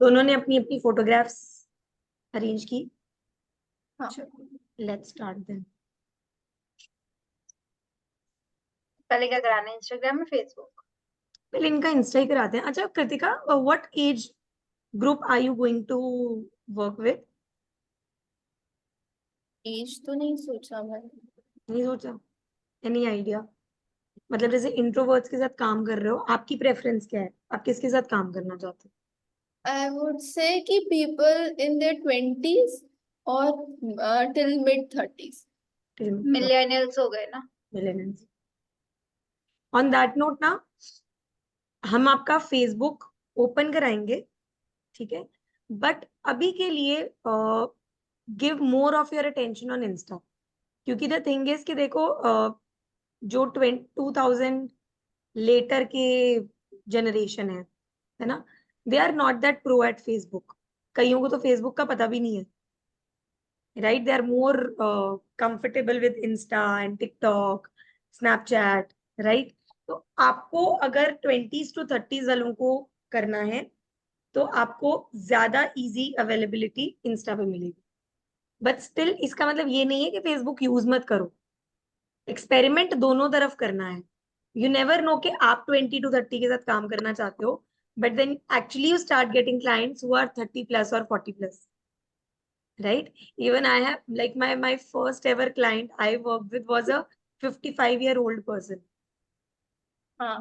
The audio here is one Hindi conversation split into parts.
दोनों ने अपनी अपनी फोटोग्राफ्स अरेंज की। हाँ। Let's start then. पहले क्या कराना है, इंस्टाग्राम में फेसबुक? पहले इनका इंस्टा ही कराते हैं। अच्छा Kritika, what age group are you going to work with? Age तो नहीं सोचा मैं। नहीं सोचा? Any idea? मतलब जैसे इंट्रोवर्ट्स के साथ काम कर रहे हो, आपकी प्रेफरेंस क्या है? आप किसके साथ काम करना चाहते आई वुड से कि पीपल इन देयर 20s और टिल mid 30s। हो? मिलेनियल्स हो गए ना। मिलेनियल्स। ऑन दैट नोट ना, हम आपका फेसबुक ओपन कराएंगे, ठीक है? बट अभी के लिए give more of your attention on insta, क्योंकि द थिंग इज कि देखो, जो 2000 लेटर के जनरेशन है ना, they are not that pro at Facebook. कईयों को तो फेसबुक का पता भी नहीं है, right? They are more comfortable with insta and TikTok, Snapchat, right? तो आपको अगर 20s to 30s वालों को करना है, तो आपको ज्यादा इजी अवेलेबिलिटी इंस्टा पे मिलेगी। बट स्टिल इसका मतलब ये नहीं है कि फेसबुक यूज मत करो। एक्सपेरिमेंट दोनों तरफ करना है। यू नेवर नो कि आप 20 to 30 के साथ काम करना चाहते हो, but then actually you start getting clients who are 30+ और 40+, right? Even I have, like, my first ever client I worked with was a 55-year-old person. हाँ।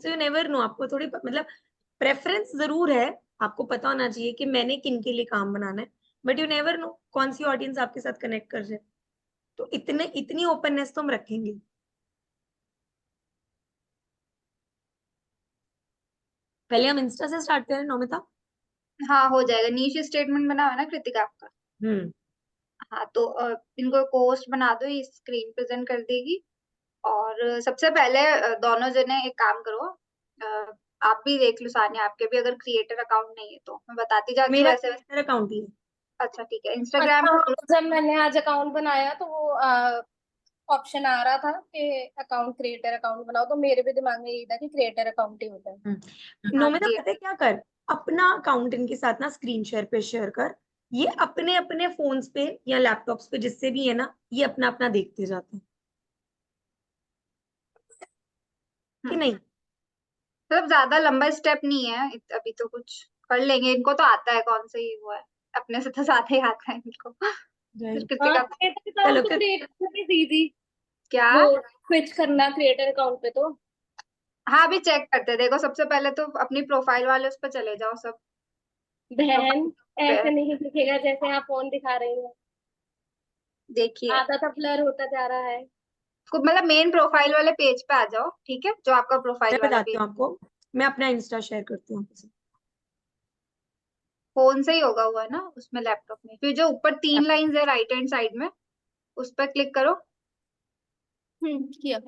So you never know, आपको थोड़ी मतलब प्रेफरेंस जरूर है, आपको पता होना चाहिए कि मैंने किन के लिए काम बनाना है, बट यू नेवर नो कौन सी ऑडियंस आपके साथ कनेक्ट कर जाए। तो इतनी ओपननेस तो हम रखेंगे। पहले हम इंस्टा से स्टार्ट करें, नौमिता? हाँ हो जाएगा। नीश स्टेटमेंट बना हुआ है ना कृतिका आपका? हम्म। हाँ तो इनको पोस्ट बना दो, ये स्क्रीन प्रेजेंट कर देगी। और सबसे पहले दोनों जने एक काम करो। आप भी देख लो सानिया, आपके भी अगर क्रिएटर अकाउंट नहीं है तो मैं बताती जाती हूँ मेरा वैसे वैसे। मेरा अकाउंट ही है। अच्छा ठीक है, इंस्टाग्राम अच्छा, खोलो। जब मैंने आज अकाउंट बनाया तो वो ऑप्शन आ रहा था कि अकाउंट क्रिएटर अकाउंट बनाओ, तो मेरे भी दिमाग में यही था कि क्रिएटर अकाउंट ही होता है। हाँ नौमिता पता है क्या कर, अपना अकाउंट इनके साथ ना स्क्रीन शेयर पे शेयर कर। ये अपने अपने फोन्स पे या लैपटॉप्स पे जिससे भी है ना, ये अपना अपना देखते जाते हैं कि नहीं? मतलब ज्यादा लंबा स्टेप नहीं है, अभी तो कुछ कर लेंगे। इनको तो आता है, कौन सा ही वो है, अपने से तो ज्यादा ही आता है इनको। फिर राइट। किसी हाँ, का क्रिएटर चलो अकाउंट तो कर। क्रिएट करना इजी। क्या? वो स्विच करना क्रिएटर अकाउंट पे तो हाँ अभी चेक करते हैं। देखो सबसे पहले तो अपनी प्रोफाइल वाले उस पर चले जाओ सब। बहन, प्रोफाइल ऐसे नहीं दिखेगा जैसे आप फोन दिखा रही हो। देखिए, आधा तो ब्लर होता जा रहा है। मतलब मेन प्रोफाइल वाले पेज पे आ जाओ, ठीक है, जो आपका मैं प्रोफाइल वाला बताती पेज। हूँ आपको, मैं अपना इंस्टा शेयर करती हूँ आपसे। फोन से ही होगा हुआ है ना उसमें, लैपटॉप में? फिर जो ऊपर 3 लाइंस है राइट हैंड साइड में, उस पर क्लिक करो। किया।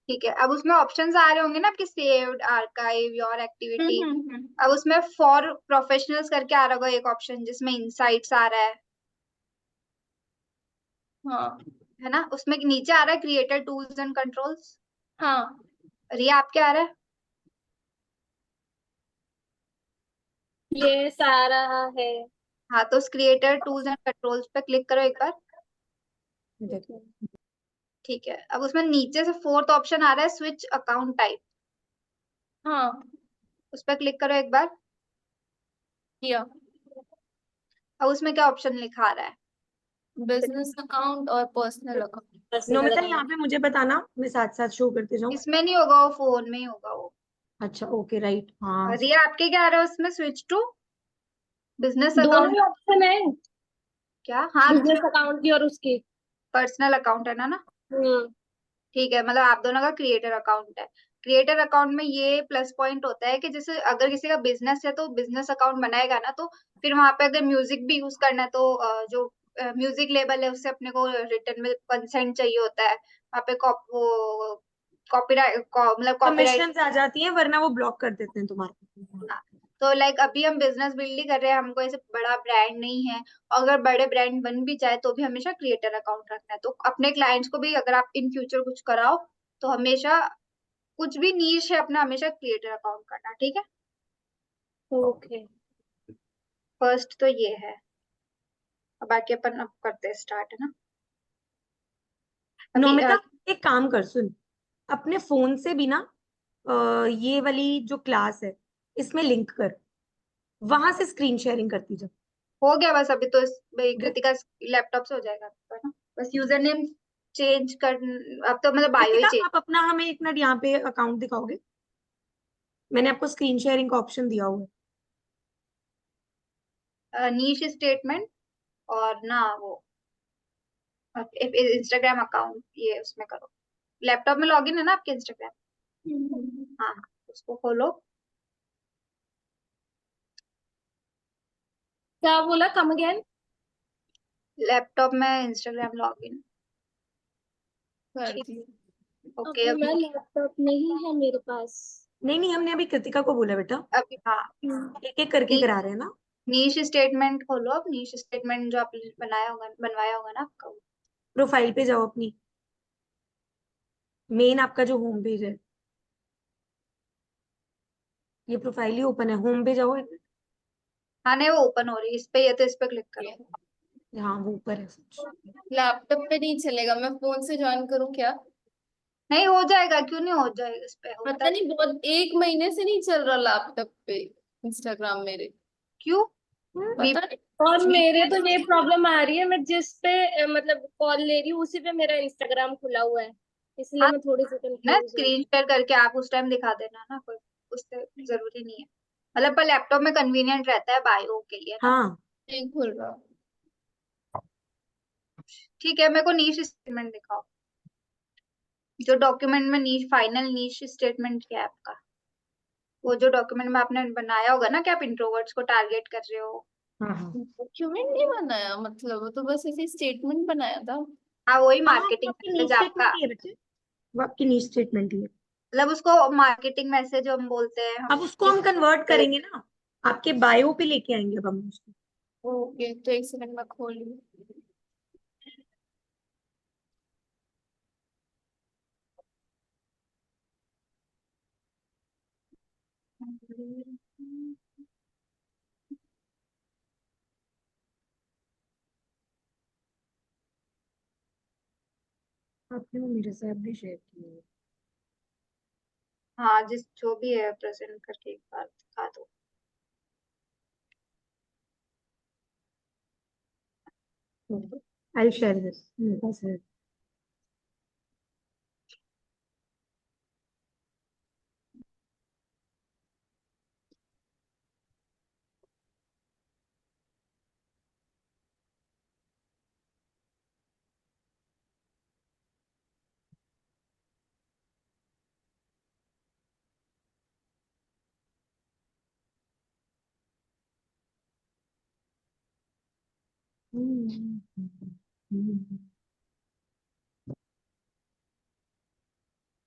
ठीक है, अब उसमें ऑप्शंस आ रहे होंगे ना आपके, सेव्ड, आर्काइव, योर एक्टिविटी। अब उसमें फॉर प्रोफेशनल्स करके आ रहा होगा एक ऑप्शन, जिसमें इनसाइट्स आ रहा हाँ। है ना? उसमें नीचे आ रहा है क्रिएटर टूल्स एंड कंट्रोल्स। हाँ, रिया आपके आ रहा है? ये सारा है। हाँ तो उस क्रिएटर टूल्स एंड कंट्रोल्स पे क्लिक करो एक बार। देखो। ठीक है, अब उसमें नीचे से फोर्थ ऑप्शन आ रहा है स्विच अकाउंट टाइप। हाँ, उस पर क्लिक करो एक बार। किया। अब उसमें क्या ऑप्शन लिखा आ रहा है? बिजनेस अकाउंट और पर्सनल अकाउंट। पर्सनल नौमिता यहाँ अकाउंट। पे मुझे बताना, मैं साथ साथ शो करते जाऊँ। इसमें नहीं होगा, वो फोन में ही होगा वो। अच्छा ओके, राइट, हाँ। रिया आपके क्या आ रहा है उसमें? स्विच टू बिजनेस दोनों अकाउंट। ही ऑप्शन है, क्या? हाँ, बिजनेस अकाउंट की और उसकी। पर्सनल अकाउंट है ना? हम्म। ठीक है, मतलब आप दोनों का क्रिएटर अकाउंट है। क्रिएटर अकाउंट में ये प्लस पॉइंट होता है कि जैसे अगर किसी का बिजनेस है तो बिजनेस अकाउंट बनाएगा ना, तो फिर वहां पे अगर म्यूजिक भी यूज करना है तो जो म्यूजिक लेबल है उससे अपने को रिटर्न में कंसेंट चाहिए होता है। वहाँ पे वो कॉपीराइट, मतलब कॉपीराइट। कमीशन आ जाती है, वरना वो ब्लॉक कर देते हैं तुम्हारा। तो लाइक अभी हम बिजनेस बिल्ड ही कर रहे हैं, हमको ऐसे बड़ा ब्रांड नहीं है। अगर बड़े ब्रांड बन भी जाए तो भी हमेशा क्रिएटर अकाउंट रखना है। तो अपने क्लाइंट्स को भी अगर आप इन फ्यूचर कुछ कराओ तो हमेशा, कुछ भी नीश है अपना, हमेशा क्रिएटर अकाउंट करना, ठीक है? ओके। फर्स्ट तो ये है, अब बाकी अपन अब करते हैं स्टार्ट, है ना। अभी नौमिता एक काम कर, सुन, अपने फोन से भी ना ये वाली जो क्लास है इसमें लिंक कर, वहां से स्क्रीन शेयरिंग करती जा। हो गया बस, अभी तो भाई ठीक है? कृतिका लैपटॉप से हो जाएगा, है ना। बस यूजर नेम चेंज कर, अब तो मतलब बायो ही कृतिका चेंज। आप अपना हमें एक मिनट यहाँ पे अकाउंट दिखाओगे? मैंने आपको स्क्रीन शेयरिंग का ऑप्शन दिया हुआ है। नीश स्टेटमेंट और ना वो इंस्टाग्राम अकाउंट, ये उसमें करो। लैपटॉप में लॉगिन है ना आपके इंस्टाग्राम? हाँ हाँ, उसको खोलो। क्या बोला, कम अगेन? लैपटॉप में इंस्टाग्राम लॉगिन। कर ठीक। दी। ओके अभी मैं अभी। लैपटॉप नहीं है मेरे पास। नहीं नहीं, हमने अभी कृतिका को बोला बेटा, अभी हाँ। एक एक करके करा रहे हैं ना। नीश स्टेटमेंट खोलो, अब नीश स्टेटमेंट जो आपने बनवाया होगा ना आपका। प्रोफाइल पे जाओ अपनी, मेन आपका जो होम पेज है, ये प्रोफाइल ही ओपन है, होम पे जाओ एक। हाँ नहीं, वो ओपन हो रही है, इस पे, ये तो इस पे क्लिक करो। हाँ वो ऊपर है सच। लैपटॉप पे नहीं चलेगा, मैं फोन से ज्वाइन करूँ क्या? नहीं हो जाएगा, क्यों नहीं हो जाएगा, इस पे होता पता है। नहीं, बहुत एक महीने से नहीं चल रहा लैपटॉप पे इंस्टाग्राम मेरे। क्यों? पता नहीं। और मेरे तो ये प्रॉब्लम आ रही है, मैं जिस पे मतलब कॉल ले रही हूँ उसी पे मेरा इंस्टाग्राम खुला हुआ है, इसलिए हाँ मैं थोड़ी सी ना, कंफ्यूज हूँ। स्क्रीन शेयर करके आप उस टाइम दिखा देना ना, कोई उससे जरूरी नहीं है। मतलब पर लैपटॉप में कन्वीनियंट रहता है बायो के लिए ना। हाँ नहीं खुल रहा। ठीक है, मेरे को नीश स्टेटमेंट दिखाओ, जो डॉक्यूमेंट में नीश, फाइनल नीश स्टेटमेंट क्या है आपका। वो जो डॉक्यूमेंट में आपने बनाया होगा ना कि आप इंट्रोवर्ट्स को टारगेट कर रहे हो। हाँ हाँ डॉक्यूमेंट नहीं बनाया, मतलब वो तो बस ऐसे स्टेटमेंट बनाया था। हाँ वही हाँ, वो मार्केटिंग आपकी मैसेज नीड आपका। स्टेटमेंट ही है बच्चे, वो आपकी नीड स्टेटमेंट ही है। मतलब उसको मार्केटिंग मैसेज हम बोलते हैं, हम अब उसको किस हम कन्वर्ट करेंगे ना, आपके बायो पे लेके आएंगे अब हम उसको। ओके, तो एक सेकंड में खोल लूँ। आपने वो मेरे साथ भी शेयर किया है। हाँ जिस जो भी है प्रेजेंट करके एक बार दिखा दो। आई शेयर दिस, मेरे पास है।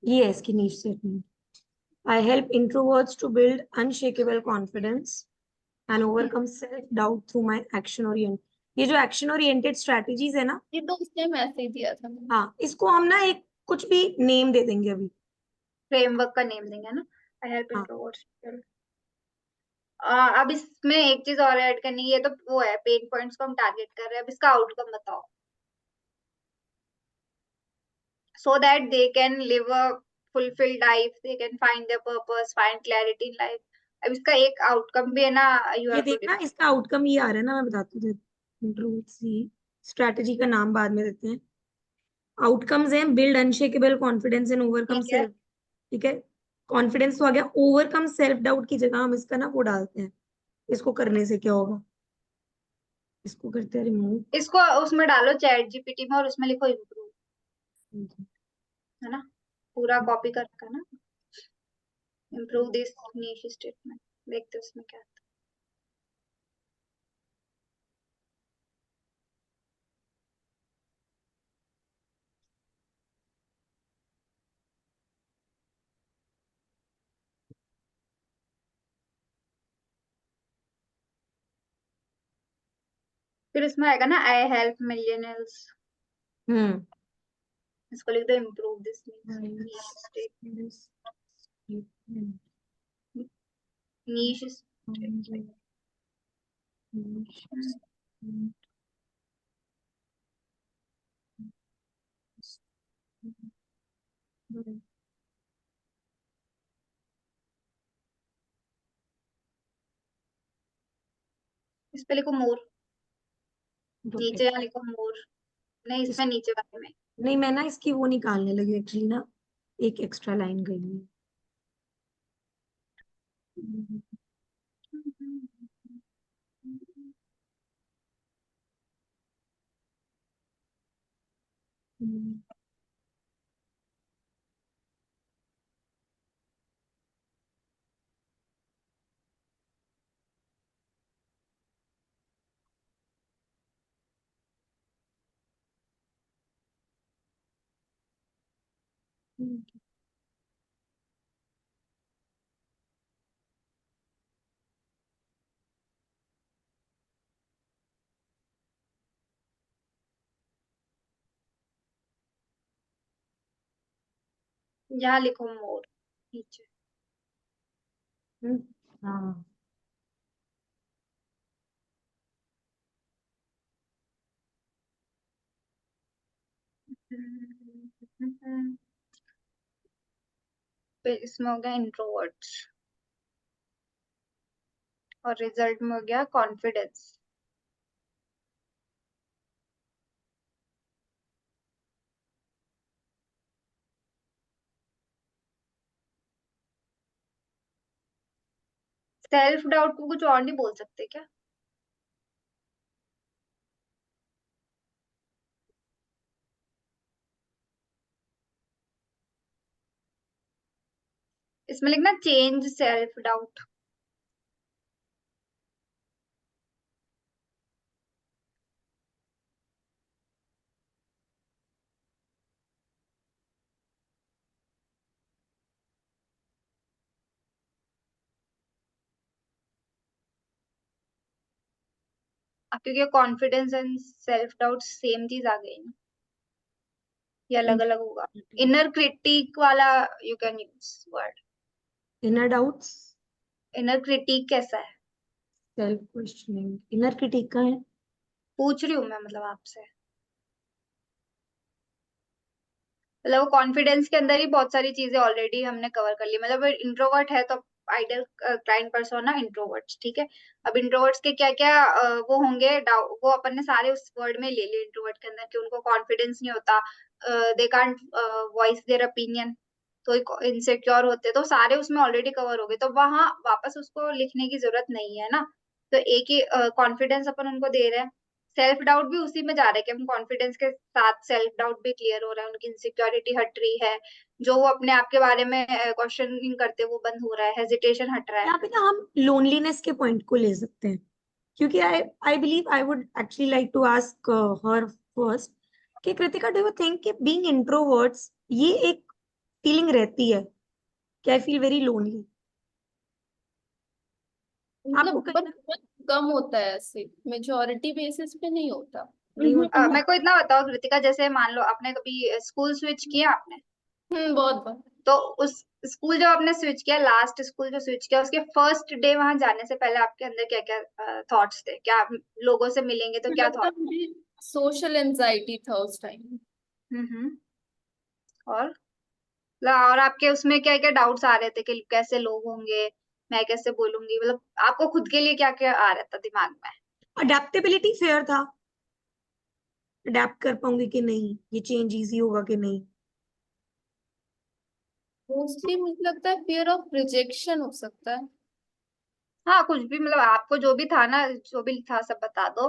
ये है इसकी need statement. I help introverts to build unshakable confidence and overcome self-doubt through my action-oriented। ये जो action-oriented strategies है ना, ये तो उसने मैसेज दिया था मैंने। हाँ इसको हम ना एक कुछ भी नेम दे देंगे अभी। फ्रेमवर्क का नेम देंगे ना, आई हेल्प हाँ इंट्रोवर्ट्स। अब इसमें एक चीज और ऐड करनी है, ये तो वो है पेन पॉइंट्स को हम टारगेट कर रहे हैं, अब इसका आउटकम बताओ। so that they can live a fulfilled life, they can find their purpose, find clarity in life। अब इसका एक आउटकम भी है ना, यू ये हैव टू देखना, इसका आउटकम ये आ रहा है ना, मैं बताती हूँ। इंट्रोवर्ट्स ही स्ट्रैटेजी का नाम बाद में देते हैं। आउटकम्स हैं build unshakable confidence and overcome ठीक है। सेल्फ। ठीक है, कॉन्फिडेंस तो आ गया, ओवरकम सेल्फ डाउट की जगह हम इसका ना वो डालते हैं। इसको करने से क्या होगा, इसको करते हैं रिमूव। इसको उसमें डालो चैट जीपीटी में और उसमें लिखो इम्प्रूव, है ना, पूरा कॉपी कर रखा ना। इम्प्रूव दिस नीश स्टेटमेंट, देखते हैं उसमें क्या आता है। फिर इसमें आएगा ना आई हेल्प मिलियनर्स, हम्म। इसको लिख दो इम्प्रूव दिस नीश नीश इस पे लिखो मोर, नीचे Okay. यहाँ लिखो मोर, नहीं इस, इसमें नीचे वाले में। नहीं मैं ना इसकी वो निकालने लगी एक्चुअली ना, एक एक्स्ट्रा लाइन गई है। यहाँ लिखो मोर नीचे। हाँ। फिर इसमें हो गया इंट्रोवर्ट्स, और रिजल्ट में हो गया कॉन्फिडेंस। सेल्फ डाउट को कुछ और नहीं बोल सकते क्या? इसमें लिखना चेंज सेल्फ डाउट। क्योंकि confidence and self doubt same चीज आ गई ना, ये अलग अलग होगा। इनर क्रिटिक वाला you can use word. Inner doubts, inner critic कैसा है? सेल्फ क्वेश्चनिंग, इनर क्रिटिक का है। पूछ रही हूँ मैं, मतलब आपसे। मतलब वो कॉन्फिडेंस के अंदर ही बहुत सारी चीजें ऑलरेडी हमने कवर कर ली। मतलब इंट्रोवर्ट है तो आइडियल क्लाइंट पर्सोना इंट्रोवर्ट्स, ठीक है। अब इंट्रोवर्ट्स के क्या क्या वो होंगे, वो अपन ने सारे उस वर्ड में ले लिए इंट्रोवर्ट के अंदर, कि उनको कॉन्फिडेंस नहीं होता, they can't voice their opinion, तो इनसिक्योर होते, तो सारे उसमें ऑलरेडी कवर हो गए, तो वहां वापस उसको लिखने की जरूरत नहीं है ना। तो एक ही कॉन्फिडेंस अपन उनको दे रहे हैं। सेल्फ डाउट भी उसी में जा रहा है कि हम कॉन्फिडेंस के साथ सेल्फ डाउट भी क्लियर हो रहा है, उनकी इनसिक्योरिटी हट रही है, जो वो अपने आप के बारे में क्वेश्चनिंग करते वो बंद हो रहा है, हेजिटेशन हट रहा है। यहाँ पे ना हम लोनलीनेस के पॉइंट को ले सकते हैं, क्योंकि I I believe I would actually like to ask her first कि कृतिका, डू यू थिंक कि बीइंग इंट्रोवर्ट्स ये एक फीलिंग रहती है कि आई फील वेरी लोनली? आपको मतलब कहीं पर ना बहुत कम होता है, ऐसे मेजोरिटी बेसिस पे नहीं होता। नहीं होता ना। मेरे को इतना बताओ कृतिका, जैसे मान लो आपने कभी स्कूल स्विच किया आपने, बहुत बहुत। तो उस स्कूल जो आपने स्विच किया, लास्ट स्कूल जो स्विच किया, उसके फर्स्ट डे वहां जाने से पहले आपके अंदर क्या क्या थॉट्स थे? क्या लोगों से मिलेंगे तो मुझे क्या लगता है थॉट? मुझे सोशल एंजाइटी था उस टाइम। हम्म। और और आपके उसमें क्या क्या डाउट्स आ रहे थे कि कैसे लोग होंगे, मैं कैसे बोलूंगी, मतलब आपको खुद के लिए क्या क्या आ रहा था दिमाग में? अडेप्टेबिलिटी फेयर था, अडेप्ट कर पाऊंगी कि नहीं, ये चेंज इजी होगा कि नहीं। मोस्टली मुझे लगता है फियर ऑफ रिजेक्शन हो सकता है। हाँ कुछ भी, मतलब आपको जो भी था ना, जो भी था सब बता दो,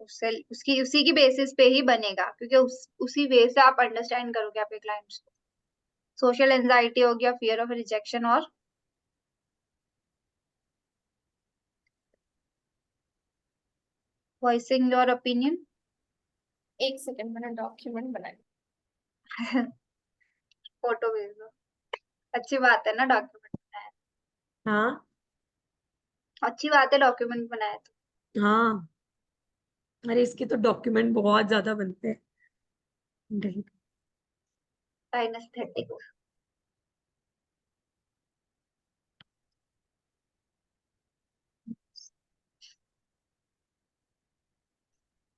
उससे उसकी उसी की बेसिस पे ही बनेगा, क्योंकि उसी वे से आप अंडरस्टैंड करोगे आपके क्लाइंट्स को। सोशल एंजाइटी हो गया, फियर ऑफ रिजेक्शन, और वॉइसिंग योर ओपिनियन। एक सेकंड, मैंने डॉक्यूमेंट बनाया। फोटो भेज दो। अच्छी बात है ना डॉक्यूमेंट बनाया, हाँ। अच्छी बात है डॉक्यूमेंट बनाया तो। हाँ, अरे इसके तो डॉक्यूमेंट बहुत ज्यादा बनते हैं। नहीं। काइनेस्थेटिक।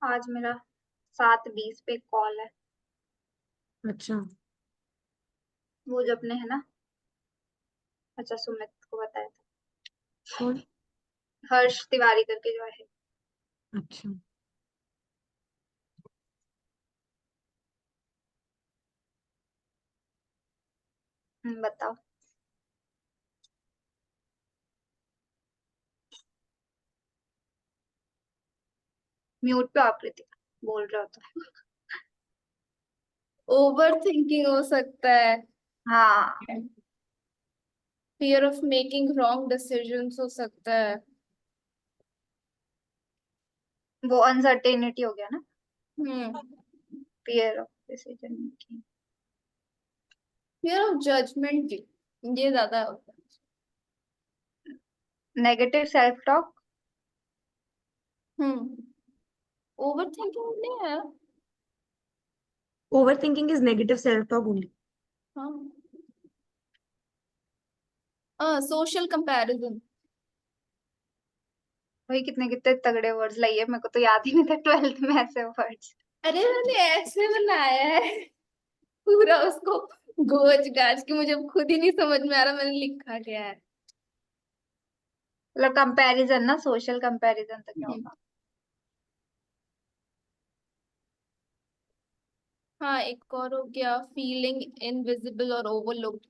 आज मेरा 7:20 पे कॉल है, अच्छा, वो जब ने है ना, अच्छा सुमित को बताया था, कौन? हर्ष तिवारी करके जो है। अच्छा, बताओ। म्यूट पे आकृति बोल रहे हो तो। ओवर थिंकिंग हो सकता है, हाँ, fear of making wrong decisions हो सकता है। वो अनसर्टेनिटी हो गया ना, hmm. Fear of decision making. Fear of judgement भी, ये ज्यादा होता नेगेटिव सेल्फ टॉक। है। ओवर थिंकिंग नहीं है। Overthinking is negative self talk only. हाँ। Social comparison. भाई कितने कितने तगड़े वर्ड्स लाइए, मेरे को तो याद ही नहीं था 12th में ऐसे वर्ड्स। अरे मैंने ऐसे बनाया है पूरा उसको, गोज गाज के मुझे अब खुद ही नहीं समझ में आ रहा मैंने लिखा क्या है। मतलब कंपैरिजन ना, सोशल कंपैरिजन तो क्या हम्म। होगा। हाँ, एक और हो गया, फीलिंग इनविजिबल और ओवरलुक्ड।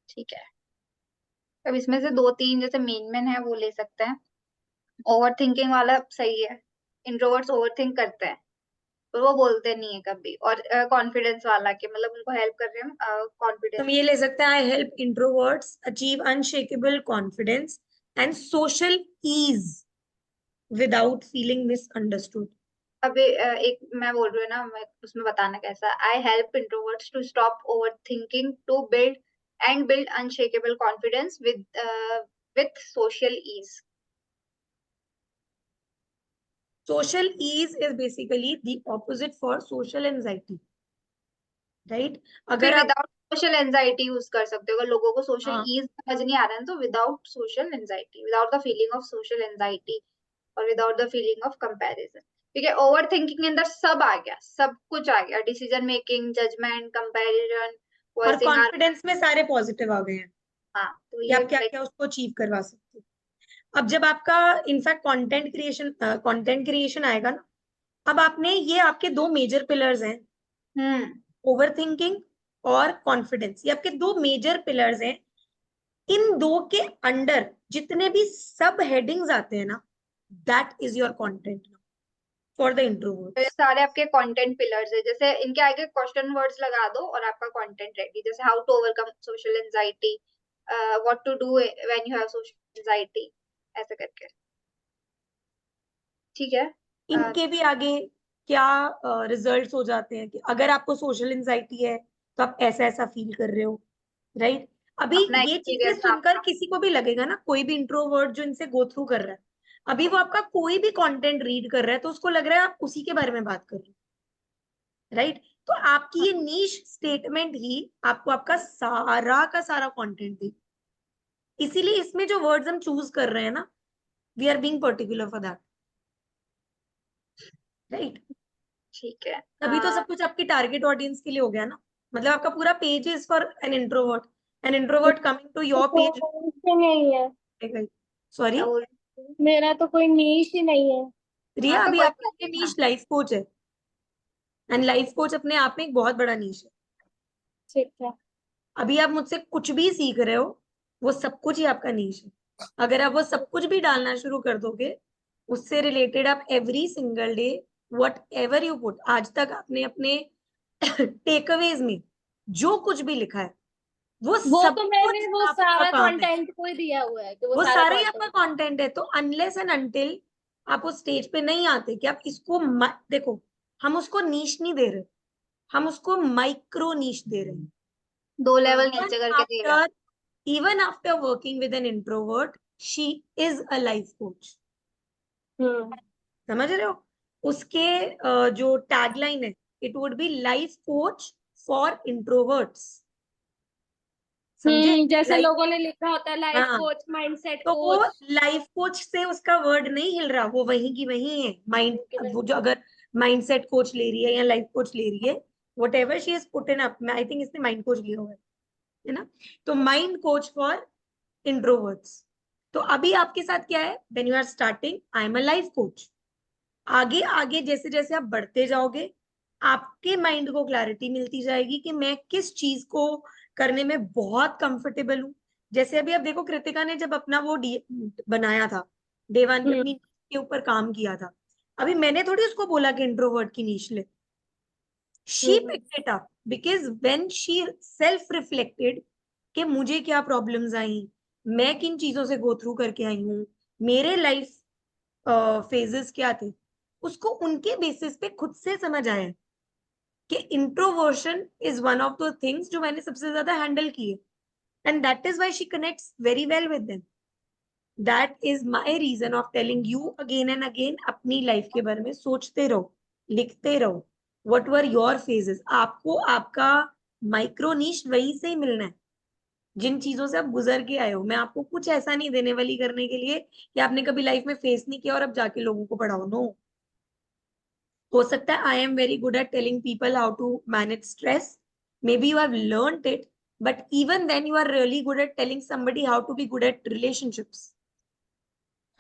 ठीक है, अब इसमें से दो तीन जैसे मेन मेन है वो ले सकते हैं। ओवर थिंकिंग वाला सही है, इंट्रोवर्ट्स ओवर थिंक करते हैं पर वो बोलते नहीं है कभी। और कॉन्फिडेंस वाला के मतलब उनको हेल्प कर रहे हैं हम कॉन्फिडेंस। ये ले सकते हैं, I help introverts achieve unshakable confidence and social ease without feeling misunderstood. अभी एक मैं बोल रही हूँ ना, मैं उसमें बताना कैसा। I help introverts to stop over thinking to build unshakable confidence with social ease. Social ease is basically the opposite for social anxiety, right? फिर अगर आप, विदाउट सोशल एंजाइटी यूज कर सकते हो, अगर लोगों को सोशल हाँ, ईज समझ नहीं आ रहा है तो without social anxiety, without the feeling of social anxiety और without the feeling of comparison. ठीक है, ओवर थिंकिंग के अंदर सब आ गया, सब कुछ आ गया, डिसीजन मेकिंग, जजमेंट, कंपैरिजन, और वॉइसिंग आर। कॉन्फिडेंस में सारे पॉजिटिव आ गए हैं हाँ तो कि ये आप क्या लाइक। क्या उसको अचीव करवा सकते हो। अब जब आपका इनफैक्ट कंटेंट क्रिएशन आएगा ना, अब आपने ये आपके दो मेजर पिलर्स हैं, हम्म। ओवर थिंकिंग और कॉन्फिडेंस, ये आपके दो मेजर पिलर्स हैं। इन दो के अंडर जितने भी सब हेडिंग्स आते हैं ना, that is your content for the तो ये इंट्रोवर्ट्स। सारे आपके कंटेंट पिलर्स है, जैसे इनके आगे क्वेश्चन वर्ड्स लगा दो और आपका कंटेंट रेडी। जैसे how to overcome social anxiety, what to do when you have social anxiety, ऐसे करके। ठीक है। अ, इनके भी आगे क्या रिजल्ट्स हो जाते हैं कि अगर आपको सोशल एंजाइटी है तो आप ऐसा ऐसा फील कर रहे हो, राइट? अभी अपना ये चीजें एक्सपीरियंस सुनकर आपका। किसी को भी लगेगा ना, कोई भी इंट्रोवर्ट जो इनसे गो थ्रू कर रहा है, अभी वो आपका कोई भी कंटेंट रीड कर रहा है तो उसको लग रहा है आप उसी के बारे में बात कर रहे हो, राइट? तो आपकी ये नीश स्टेटमेंट ही आपको आपका सारा का सारा कंटेंट दे। इसीलिए इसमें जो वर्ड्स हम चूज कर रहे हैं ना, we are being particular for that, right? ठीक है। तभी तो सब कुछ आपकी टारगेट ऑडियंस के लिए हो गया ना। मतलब आपका पूरा page is for an introvert coming to your कोई पेज। niche ही नहीं है, सॉरी क्या बोल। मेरा तो कोई नीच ही नहीं है। रिया, हाँ तो अभी कोई आपके बात लिए नहीं ना। नीश लाइफ कोच है, एंड लाइफ कोच अपने आप में एक बहुत बड़ा नीश है। ठीक है। अभी आप मुझसे कुछ भी सीख रहे हो, वो सब कुछ ही आपका नीश है। अगर आप वो सब कुछ भी डालना शुरू कर दोगे, उससे रिलेटेड आप every single day what ever you put, आज तक आपने अपने टेकअवेज में जो कुछ भी लिखा है, वो वो सब तो मैंने कुछ वो आपका सारा काम है। कंटेंट को ही दिया हुआ है कि वो वो सारा सारा ही आपका कंटेंट। कंटेंट है। तो अनलेस एंड अनटिल आप उस स्टेज पे नहीं आते कि आप इसको देखो, हम उसको नीश नहीं दे रहे, हम उसको माइक्रो नीश दे रहे हैं। दो लेवल इवन नीचे करके दे रहे हो। After even after working with an introvert, she is a life coach. Hmm. समझ रहे हो? उसके जो टैगलाइन है, it would be life coach for introverts. समझे? जैसे लाइफ, लोगों ने लिखा होता है लाइफ हाँ, कोच, माइंडसेट तो वो कोच। लाइफ कोच से उसका वर्ड नहीं हिल रहा, वो वहीं की वहीं है। माइंड, वो जो अगर माइंडसेट कोच ले रही है या लाइफ कोच ले रही है, what ever she is put in up, I think इसने माइंड कोच लिया हुआ है ना? तो माइंड कोच फॉर इंट्रोवर्ट्स। तो अभी आपके साथ क्या है, when you are starting, I am a life coach. आगे आगे जैसे जैसे आप बढ़ते जाओगे, आपके माइंड को क्लैरिटी मिलती जाएगी कि मैं किस चीज को करने में बहुत कंफर्टेबल हूँ। जैसे अभी आप देखो, कृतिका ने जब अपना वो बनाया था, देवान हम्म अपनी के ऊपर काम किया था, अभी मैंने थोड़ी उसको बोला कि इंट्रोवर्ट की नीश ले। She hmm picked it up because when she self reflected कि मुझे क्या प्रॉब्लम्स आई, मैं किन चीजों से गो थ्रू करके आई हूँ, मेरे लाइफ फेजेस क्या थे, उसको उनके बेसिस पे खुद से समझ आया कि introversion is one of the things जो मैंने सबसे ज्यादा हैंडल किए, and that is why she connects very well with them. That is my reason of telling you again and again, अपनी लाइफ के बारे में सोचते रहो, लिखते रहो, व्हाट वर योर फेजेस। आपको आपका माइक्रो नीश वहीं से ही मिलना है, जिन चीजों से आप गुजर के आए हो। मैं आपको कुछ ऐसा नहीं देने वाली करने के लिए कि आपने कभी लाइफ में फेस नहीं किया और अब जाके लोगों को पढ़ाओ, नो। हो सकता है I am very good at telling people how to manage stress, maybe you have learned it, but even then you are really good at telling somebody how to be good at relationships.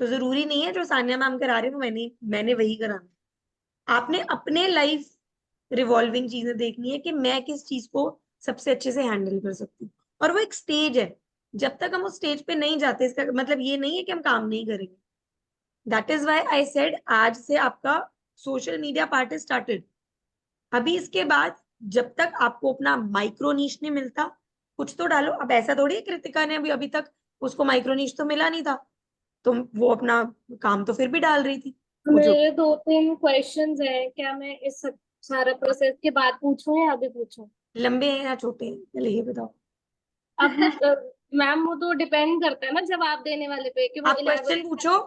तो जरूरी नहीं है जो सानिया मैम करा रहे हो मैंने मैंने वही कराना। आपने अपने लाइफ रिवॉल्विंग चीजें देखनी है कि मैं किस चीज को सबसे अच्छे से हैंडल कर सकती हूँ, और वो एक स्टेज है। जब तक हम उस स्टेज पे नहीं जाते, इसका मतलब ये नहीं है कि हम काम नहीं करेंगे। That is why I said आज से आपका social media part is started. अभी इसके बाद जब तक आपको अपना माइक्रो नीश नहीं मिलता, कुछ तो डालो। अब ऐसा थोड़ी है, कृतिका ने अभी अभी तक उसको माइक्रो नीश तो मिला नहीं था, तो वो अपना काम तो फिर भी डाल रही थी। वो जो मेरे 2-3 क्वेश्चंस है, क्या मैं इस सारा प्रोसेस के बाद पूछूं या अभी पूछूं? लंबे हैं या छोटे हैं, पहले ये बताओ। अब मैम वो तो डिपेंड करता है ना जवाब देने वाले पे कि वो आप क्वेश्चन इलेबोरेट। पूछो,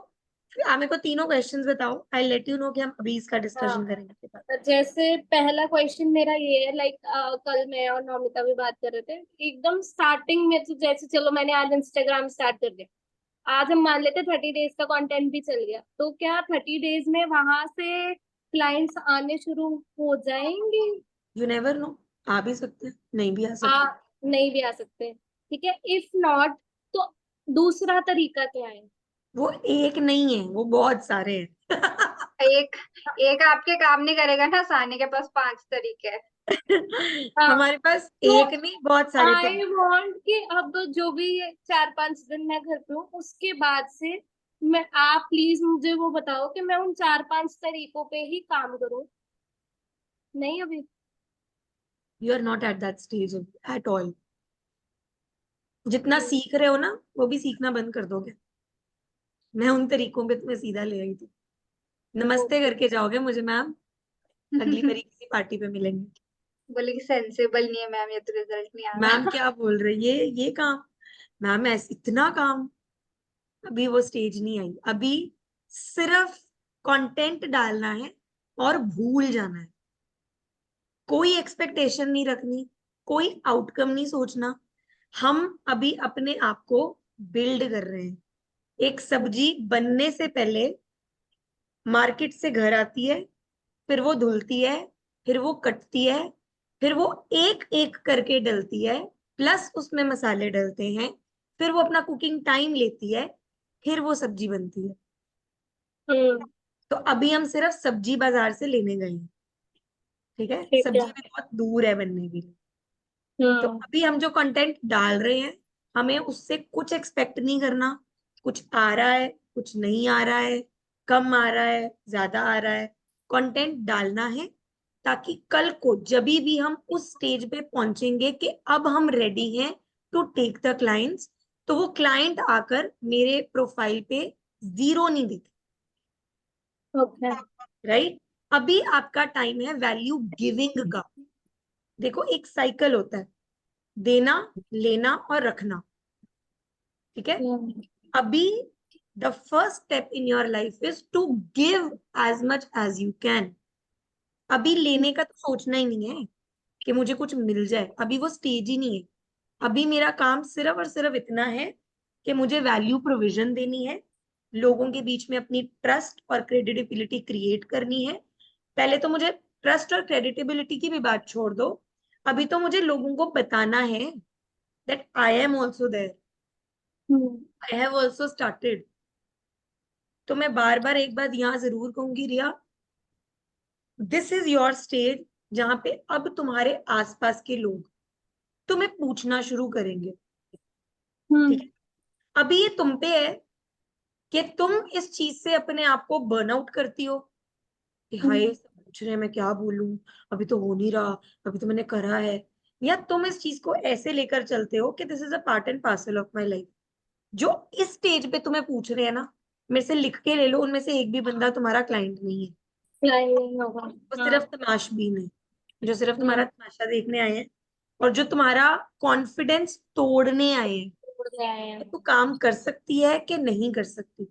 फिर आप मेरे को तीनों क्वेश्चंस बताओ, आई लेट यू नो कि हम अभी इसका डिस्कशन हाँ, करेंगे आपके पास। जैसे पहला क्वेश्चन मेरा ये है, लाइक कल मैं और नौमिता भी बात कर रहे थे एकदम स्टार्टिंग में, तो जैसे चलो मैंने आज इंस्टाग्राम स्टार्ट कर दिया, आज हम मान लेते 30 डेज का कंटेंट भी चल गया, तो क्या 30 डेज में वहां से क्लाइंट्स आने शुरू हो जाएंगे? यू नेवर नो, आ भी सकते हैं, नहीं भी आ आ सकते। नहीं भी आ सकते, ठीक है। इफ नॉट, तो दूसरा तरीका क्या है? वो एक नहीं है, वो बहुत सारे हैं। एक एक आपके काम नहीं करेगा ना, सानी के पास 5 तरीके हैं। हाँ, हमारे पास तो एक नहीं, बहुत सारे आई तरीके। वांट कि अब जो भी 4-5 दिन मैं घर पे हूँ उसके बाद से मैं, आप प्लीज मुझे वो बताओ कि मैं उन 4-5 तरीकों पे ही काम करूँ। नहीं अभी। You are not at that stage at all. जितना हम्म, सीख रहे हो ना, वो भी सीखना बंद कर दोगे। मैं उन तरीकों पे तुम्हें सीधा ले आई थी। नमस्ते ओके। करके जाओगे मुझे मैम, अगली बारी किसी पार्टी पे मिलेंगे। बोले कि सेंसेबल नहीं है मैम, ये तो रिजल्ट नहीं आ मैम रहा। क्या बोल रही है, ये काम, मैम ऐसे इतना काम। अभी वो स्टेज नहीं आई, अभी सिर्फ कंटेंट डालना है और भूल जाना है। कोई एक्सपेक्टेशन नहीं रखनी, कोई आउटकम नहीं सोचना। हम अभी अपने आप को बिल्ड कर रहे हैं। एक सब्जी बनने से पहले मार्केट से घर आती है, फिर वो धुलती है, फिर वो कटती है, फिर वो एक एक करके डलती है, प्लस उसमें मसाले डलते हैं, फिर वो अपना कुकिंग टाइम लेती है, फिर वो सब्जी बनती है। हम्म तो अभी हम सिर्फ सब्जी बाजार से लेने गए हैं, ठीक है, ठीक है। सब्जी भी बहुत दूर है बनने के लिए। तो हम्म अभी हम जो कंटेंट डाल रहे हैं, हमें उससे कुछ एक्सपेक्ट नहीं करना। कुछ आ रहा है, कुछ नहीं आ रहा है, कम आ रहा है, ज्यादा आ रहा है, कंटेंट डालना है, ताकि कल को जब भी हम उस स्टेज पे पहुंचेंगे कि अब हम रेडी हैं टू टेक द क्लाइंट्स, तो वो क्लाइंट आकर मेरे प्रोफाइल पे जीरो नहीं देते। ओके। राइट? अभी आपका टाइम है वैल्यू गिविंग का। देखो, एक साइकिल होता है, देना, लेना और रखना, ठीक है? हम्म अभी the first step in your life is to give as much as you can. अभी लेने का तो सोचना ही नहीं है कि मुझे कुछ मिल जाए, अभी वो स्टेज ही नहीं है। अभी मेरा काम सिर्फ और सिर्फ इतना है कि मुझे वैल्यू प्रोविजन देनी है, लोगों के बीच में अपनी ट्रस्ट और क्रेडिटेबिलिटी क्रिएट करनी है। पहले तो मुझे ट्रस्ट और क्रेडिटेबिलिटी की भी बात छोड़ दो, अभी तो मुझे लोगों को बताना है that I am also there, I have also started. तो मैं बार बार एक बात यहाँ जरूर कहूंगी Riya, this is your stage, जहां पे अब तुम्हारे आसपास के लोग तुम्हें पूछना शुरू करेंगे। ठीक है, अभी ये तुम पे है कि तुम इस चीज से अपने आप को बर्नआउट करती हो कि हाय सब पूछ रहे हैं मैं क्या बोलूं, अभी तो हो नहीं रहा, अभी तो मैंने करा है। या तुम इस चीज को ऐसे लेकर चलते हो कि this is a part and parcel of my life. जो इस स्टेज पे तुम्हें पूछ रहे हैं ना, मेरे से लिख के ले लो, उनमें से एक भी बंदा तुम्हारा क्लाइंट नहीं है। नहीं होगा। वो हाँ। सिर्फ तमाशबीन है, जो सिर्फ तुम्हारा हम्म। तमाशा देखने आए हैं और जो तुम्हारा कॉन्फिडेंस तोड़ने आए हैं उड़ गए हैं। कि तू काम कर सकती है कि नहीं कर सकती।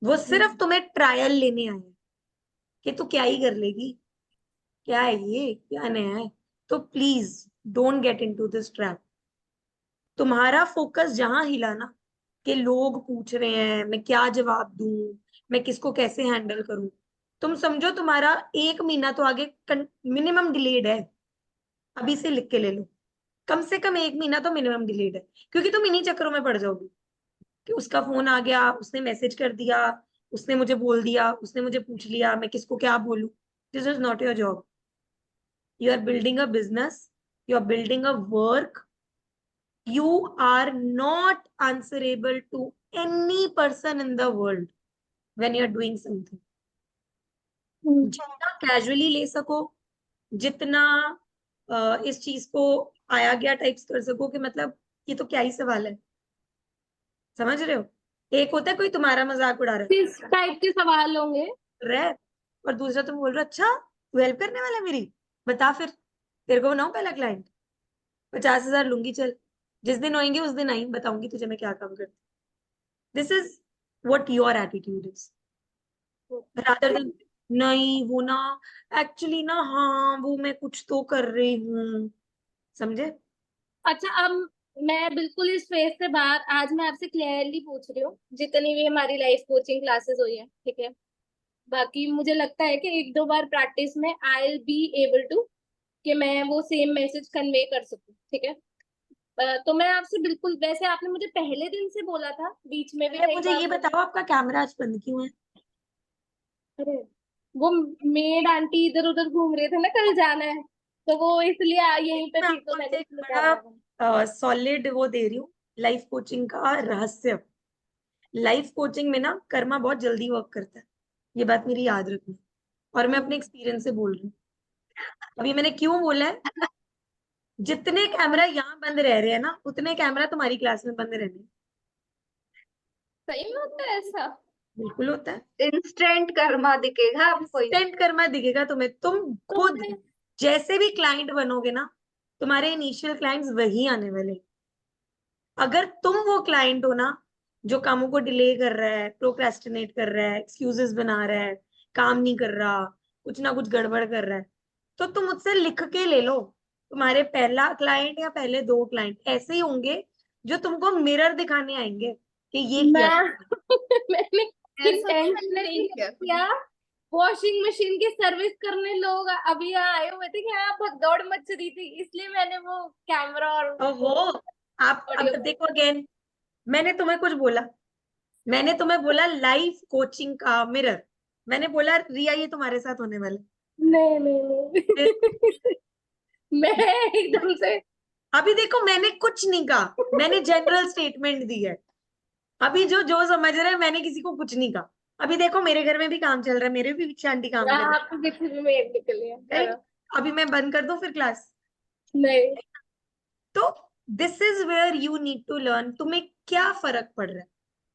वो सिर्फ तुम्हें ट्रायल लेने आए हैं कि तू क्या ही कर लेगी, क्या है ये, क्या नया है। तो please don't get into this trap. तुम्हारा फोकस जहां हिला ना कि लोग पूछ रहे हैं मैं क्या जवाब दूं, मैं किसको कैसे हैंडल करूं, तुम समझो तुम्हारा 1 महीना तो आगे मिनिमम डिलेड है। अभी से लिख के ले लो, कम से कम 1 महीना तो मिनिमम डिलेड है, क्योंकि तुम इन्हीं चक्करों में पड़ जाओगी कि उसका फोन आ गया, उसने मैसेज कर दिया, उसने मुझे बोल दिया, उसने मुझे पूछ लिया, मैं किसको क्या बोलूं। This is not your job. You are building a business, you are building a work, you are not answerable to any person in the world when you are doing something. जितना कैजुअली ले सको, जितना इस चीज को आया गया टाइप्स कर सको कि मतलब ये तो क्या ही सवाल है, समझ रहे हो। एक होता है कोई तुम्हारा मजाक उड़ा किस टाइप के सवाल होंगे? रहा है, और दूसरा तुम बोल रहे हो अच्छा तू हेल्प करने वाला है मेरी, बता फिर तेरे को बनाऊं पहला क्लाइंट, 50,000 लूंगी चल, जिस दिन होंगे उस दिन आई बताऊंगी तुझे मैं क्या काम करती। This is what your attitude is, rather than नहीं वो ना एक्चुअली ना, हाँ वो मैं कुछ तो कर रही हूँ, समझे। अच्छा, अब मैं बिल्कुल इस फेज से बाहर, आज मैं आपसे क्लियरली पूछ रही हूँ, जितनी भी हमारी लाइफ कोचिंग क्लासेस हुई है, ठीक है, बाकी मुझे लगता है कि एक दो बार प्रैक्टिस में I will be able to कि मैं वो सेम मैसेज कन्वे कर सकूं, ठीक है। तो मैं आपसे बिल्कुल, वैसे आपने मुझे पहले दिन से बोला था, बीच में भी पहले कई मुझे बार ये बोला। बताओ आपका कैमरा आज बंद क्यों है। अरे, वो मेड आंटी इधर उधर घूम रहे थे ना, कल जाना है, तो वो इसलिए यहीं पे मैं थी, तो आपको मैंने एक इसलिए कैमरा बंद। बड़ा सॉलिड वो दे रही हूँ, लाइफ कोचिंग का रहस्य। लाइफ कोचिंग में ना कर्मा बहुत जल्दी वर्क करता है, ये बात मेरी याद रखना, और मैं अपने एक्सपीरियंस से बोल रही हूँ। अभी मैंने क्यों बोला है, जितने कैमरा यहाँ बंद रह रहे हैं ना उतने कैमरा तुम्हारी क्लास में बंद रहने हैं। सही में होता है ऐसा? बिल्कुल होता है, इंस्टेंट कर्मा दिखेगा आपको। इंस्टेंट कर्मा दिखेगा तुम्हें। तुम तो खुद मैं जैसे भी क्लाइंट बनोगे ना, तुम्हारे इनिशियल क्लाइंट्स वही आने वाले हैं। अगर तुम वो क्लाइंट हो ना जो कामों को डिले कर रहा है, प्रोक्रेस्टिनेट कर रहा है, एक्सक्यूजेस बना रहा है, काम नहीं कर रहा, कुछ ना कुछ गड़बड़ कर रहा है, तो तुम मुझसे लिख के ले लो। तुम्हारे पहला क्लाइंट या पहले 2 क्लाइंट ऐसे ही होंगे जो तुमको मिरर दिखाने आएंगे कि ये किया मैं मैंने ऐसा तो मैंने इंटेंशनली नहीं किया कभी। किया। वॉशिंग मशीन की सर्विस करने लोग अभी यहाँ आए हुए थे कि यहाँ भगदौड़ मच रही थी, इसलिए मैंने वो कैमरा और ओहो, वो आप अब ऑडियो बंद देखो अगेन, मैंने तुम्हें कुछ बोला, मैंने तुम्हें बोला लाइफ कोचिंग का मिरर, मैंने बोला रिया ये तुम्हारे साथ होने वाला नहीं नहीं है। नहीं मैं एकदम से अभी देखो मैंने कुछ नहीं कहा, मैंने जनरल स्टेटमेंट दी है। अभी जो जो समझ रहे हैं, मैंने किसी को कुछ नहीं कहा। अभी देखो मेरे घर में भी काम चल रहा है, मेरे भी आंटी काम कर रही आपके पीछे भी मेल निकल गया, है, right? करो। अभी मैं बंद कर दूं फिर क्लास। नहीं। तो this is where you need to learn, तुम्हें क्या फर्क पड़ रहा है।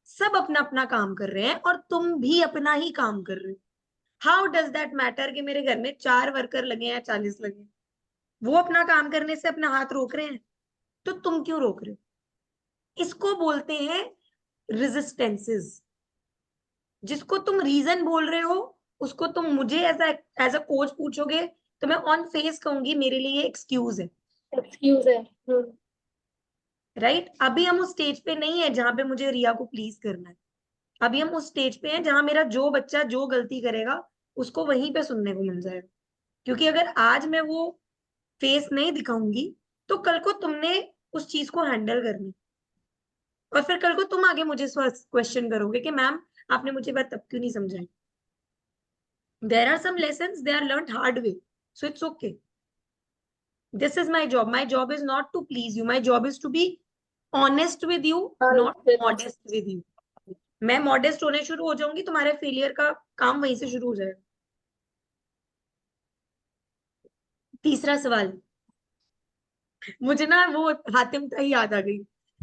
सब अपना अपना काम कर रहे हैं और तुम भी अपना ही काम कर रहे हो। हाउ डज दैट मैटर कि मेरे घर में 4 वर्कर लगे हैं या 40 लगे हैं, वो अपना काम करने से अपना हाथ रोक रहे हैं, तो तुम क्यों रोक रहे हो। इसको बोलते हैं रेजिस्टेंसेस। जिसको तुम रीजन बोल रहे हो उसको तुम मुझे एज अ कोच पूछोगे तो मैं ऑन फेस कहूंगी मेरे लिए ये एक्सक्यूज है, एक्सक्यूज है। राइट। अभी हम उस स्टेज पे नहीं है जहां पे मुझे रिया को प्लीज करना है। अभी हम उस स्टेज पे हैं जहां मेरा जो बच्चा जो गलती करेगा उसको वहीं पे सुनने को मिल जाएगा। क्योंकि अगर आज मैं वो फेस नहीं दिखाऊंगी तो कल को तुमने उस चीज को हैंडल करनी, और फिर कल को तुम आगे मुझे क्वेश्चन करोगे कि मैम आपने मुझे बात तब क्यों नहीं समझाई। There are some lessons they are learned hard way, so it's okay. This is my job, my job is not to please you, my job is to be honest with you, not modest with you. मैं मॉडेस्ट होने शुरू हो जाऊंगी तुम्हारे फेलियर का काम वहीं से शुरू हो जाएगा। तीसरा सवाल, मुझे ना वो हातिम ताई याद आ गई।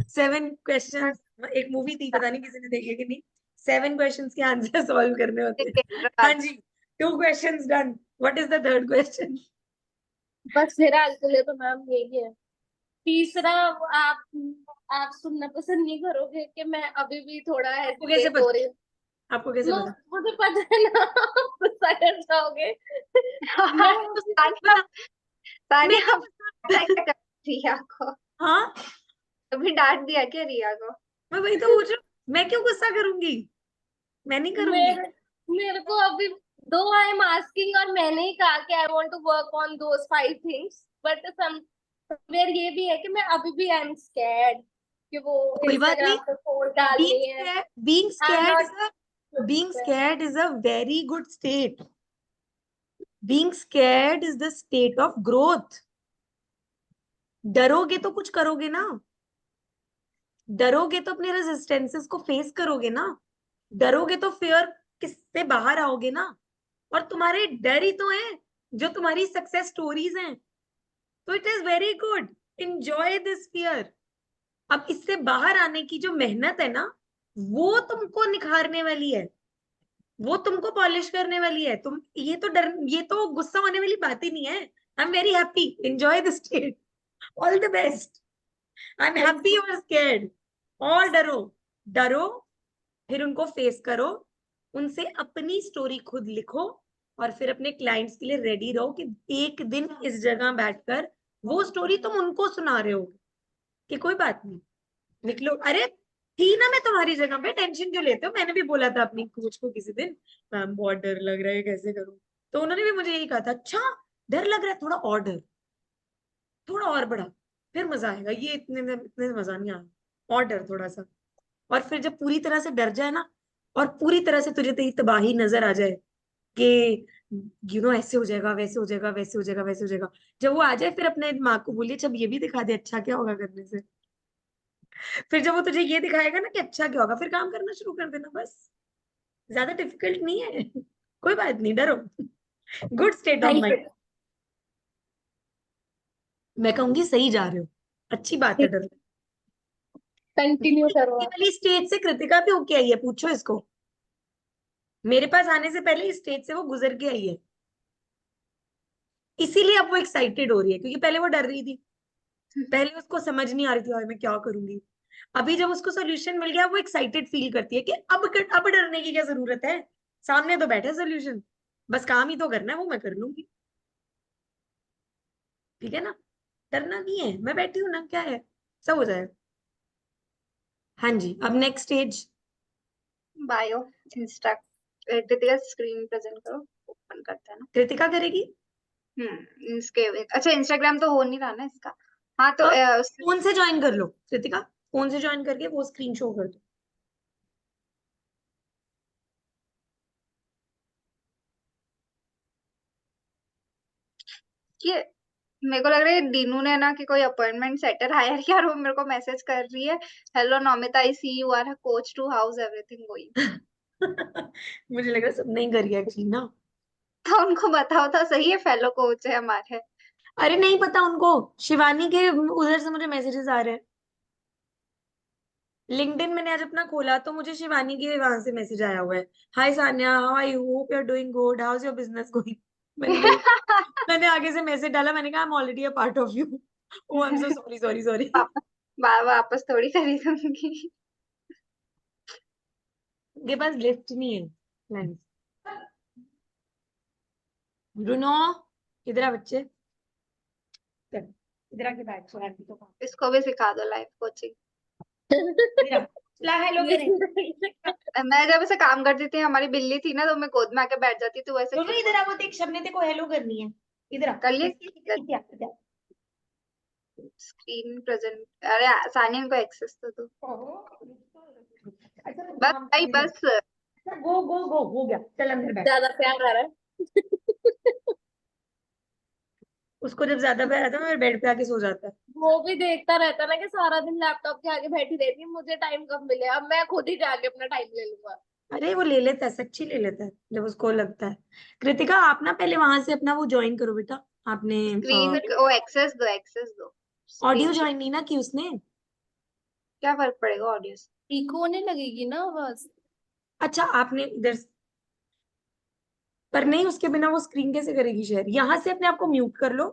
7 क्वेश्चन, एक मूवी थी, पता नहीं किसी ने देखी है कि नहीं। 7 क्वेश्चंस के आंसर सॉल्व करने होते हैं। हाँ जी, 2 questions done, what is the third question? बस फिलहाल के लिए तो मैम यही है। तीसरा, आप सुनना पसंद नहीं करोगे कि मैं अभी भी थोड़ा आपको कैसे हेजिटेट हो रही पता, हूँ। आपको कैसे पता? मुझे पता है ना, गुस्सा कर जाओगे। मैं तो अभी सच बता, मैं तानिया क्यों अब गुस्सा? ऐसा क्या कर रिया को? हाँ, अभी डांट दिया क्या रिया को? मैं वही तो पूछ रही हूँ, मैं क्यों गुस्सा करूंगी? मैं नहीं करूंगी। मेरे मेरे को अभी दो आई एम आस्किंग, और मैंने ही कहा कि I want to work on those 5 things, but somewhere ये भी है कि मैं अभी भी आई एम स्कैर्ड कि वो कोई बात नहीं, इंस्टाग्राम पे पोस्ट being डालनी है। scared, being I am scared not is a being scared is a very good state. Being scared is the state of growth. डरोगे तो कुछ करोगे ना, डरोगे तो अपने रेजिस्टेंसेस को फेस करोगे ना, डरोगे तो फियर किससे बाहर आओगे ना। और तुम्हारे डर ही तो है जो तुम्हारी सक्सेस स्टोरीज हैं। तो it is very good, enjoy this fear. अब इससे बाहर आने की जो मेहनत है ना, वो तुमको निखारने वाली है, वो तुमको पॉलिश करने वाली है। तुम ये तो डर, ये तो गुस्सा होने वाली बात ही नहीं है। I am very happy, enjoy the state, all the best. I am thank happy और स्कैर्ड। और डरो, डरो, फिर उनको फेस करो, उनसे अपनी स्टोरी खुद लिखो, और फिर अपने क्लाइंट्स के लिए रेडी रहो कि एक दिन इस जगह बैठकर वो स्टोरी तुम उनको सुना रहे हो कि कोई बात नहीं, निकलो। अरे थी ना मैं तुम्हारी जगह पे, टेंशन क्यों लेते हो? मैंने भी बोला था अपनी कोच को किसी दिन, मैम बहुत डर लग रहा है, कैसे करूं? तो उन्होंने भी मुझे यही कहा था, अच्छा डर लग रहा है, थोड़ा और डर, थोड़ा और बढ़ा, फिर मजा आएगा। ये इतने इतने मजा नहीं आया, और डर थोड़ा सा। और फिर जब पूरी तरह से डर जाए ना, और पूरी तरह से तुझे तेरी तबाही नजर आ जाए कि ऐसे हो जाएगा, वैसे हो जाएगा, वैसे हो जाएगा, वैसे हो जाएगा, जब वो आ जाए, फिर अपने दिमाग को बोलिए जब ये भी दिखा दे अच्छा क्या होगा करने से। फिर जब वो तुझे ये दिखाएगा ना कि अच्छा क्या होगा, फिर काम करना शुरू कर देना बस। ज्यादा डिफिकल्ट नहीं है। कोई बात नहीं, डरो, good state of you. Mind. मैं कहूंगी सही जा रहे हो, अच्छी बात है डर। कंटिन्यू करो ये आप। वाली स्टेज से कृतिका भी होके आई है, पूछो इसको। मेरे पास आने से पहले इस स्टेज से वो गुजर के आई है, इसीलिए अब वो एक्साइटेड हो रही है, क्योंकि पहले वो डर रही थी, पहले उसको समझ नहीं आ रही थी यार मैं क्या करूंगी। अभी जब उसको सोल्यूशन मिल गया, वो एक्साइटेड फील करती है कि अब डरने की क्या जरूरत है, सामने तो बैठा सोल्यूशन, बस काम ही तो करना है, वो मैं कर लूंगी। ठीक है ना, डरना नहीं है, मैं बैठी हूं ना, क्या है, सब हो जाएगा। हाँ जी, अब next stage. Bio, Insta, Kritika screen present करो, ओपन करते हैं ना। कृतिका करेगी। इसके अच्छा इंस्टाग्राम तो हो नहीं रहा ना इसका। हाँ तो हाँ, फोन से ज्वाइन कर लो कृतिका, फोन से ज्वाइन करके वो स्क्रीन शो कर दो। ये मेरे को लग रहा है दीनू ने ना कि कोई अपॉइंटमेंट सेटर हायर किया, और वो मेरे को मैसेज कर रही है, hello Naumita, I see you are coach too, how's everything going. मुझे लगा सब नहीं करी एक्चुअली ना। तो उनको बताओ था सही है, फेलो कोच है हमारे। अरे नहीं पता उनको, शिवानी के उधर से मुझे मैसेजेस आ रहे हैं। लिंक्डइन मैंने आज अपना खोला तो मुझे शिवानी के वहां से मैसेज आया हुआ है, hi Sanya, how are you, hope you are doing good, how is your business going. मैंने देख, मैंने आगे से मैसेज डाला, मैंने कहा I am already a part of you. Oh I am so sorry, sorry, sorry. वापस थोड़ी खरीदूंगी। उनके पास लिफ्ट नहीं है, फ्रेंड्स। रुनो, इधर आ बच्चे, चल, इधर आके बैठ, सो आंटी तो काम। इसको भी सिखा दो लाइफ कोचिंग। इधर आ, चला हेलो करें। मैं जब ऐसे काम करती थी, हमारी बिल्ली थी ना, तो मैं गोद में आके बैठ जाती थी, वैसे रुनो खुद इधर आ, वो देख शबने तेरे को हेलो करनी है, इधर आ। कर लिए। इधर आ, इधर आ। स्क्रीन प्रेजेंट, अरे सानिया को एक्सेस तो दो। अच्छा बस भाई बस। गो गो गो, हो गया, चल अंदर बैठ। ज्यादा प्यार आ रहा है। उसको जब ज्यादा प्यार आता है ना, बेड पे आके सो जाता है। वो भी देखता रहता है ना कि सारा दिन लैपटॉप के आगे बैठी रहती है, मुझे टाइम कब मिले, अब मैं खुद ही जाके अपना टाइम ले लूंगा। अरे वो ले लेता है, सच्ची ले लेता है जब उसको लगता है। कृतिका आप ना पहले वहां से अपना वो ज्वाइन करो बेटा, आपने स्क्रीन वो एक्सेस दो, एक्सेस दो। ऑडियो स्क्रीन ज्वाइन नहीं ना की उसने। क्या फर्क पड़ेगा ऑडियो से? इको होने लगेगी ना बस। अच्छा आपने इधर, पर नहीं उसके बिना वो स्क्रीन कैसे करेगी शेयर, यहाँ से अपने आप को म्यूट कर लो।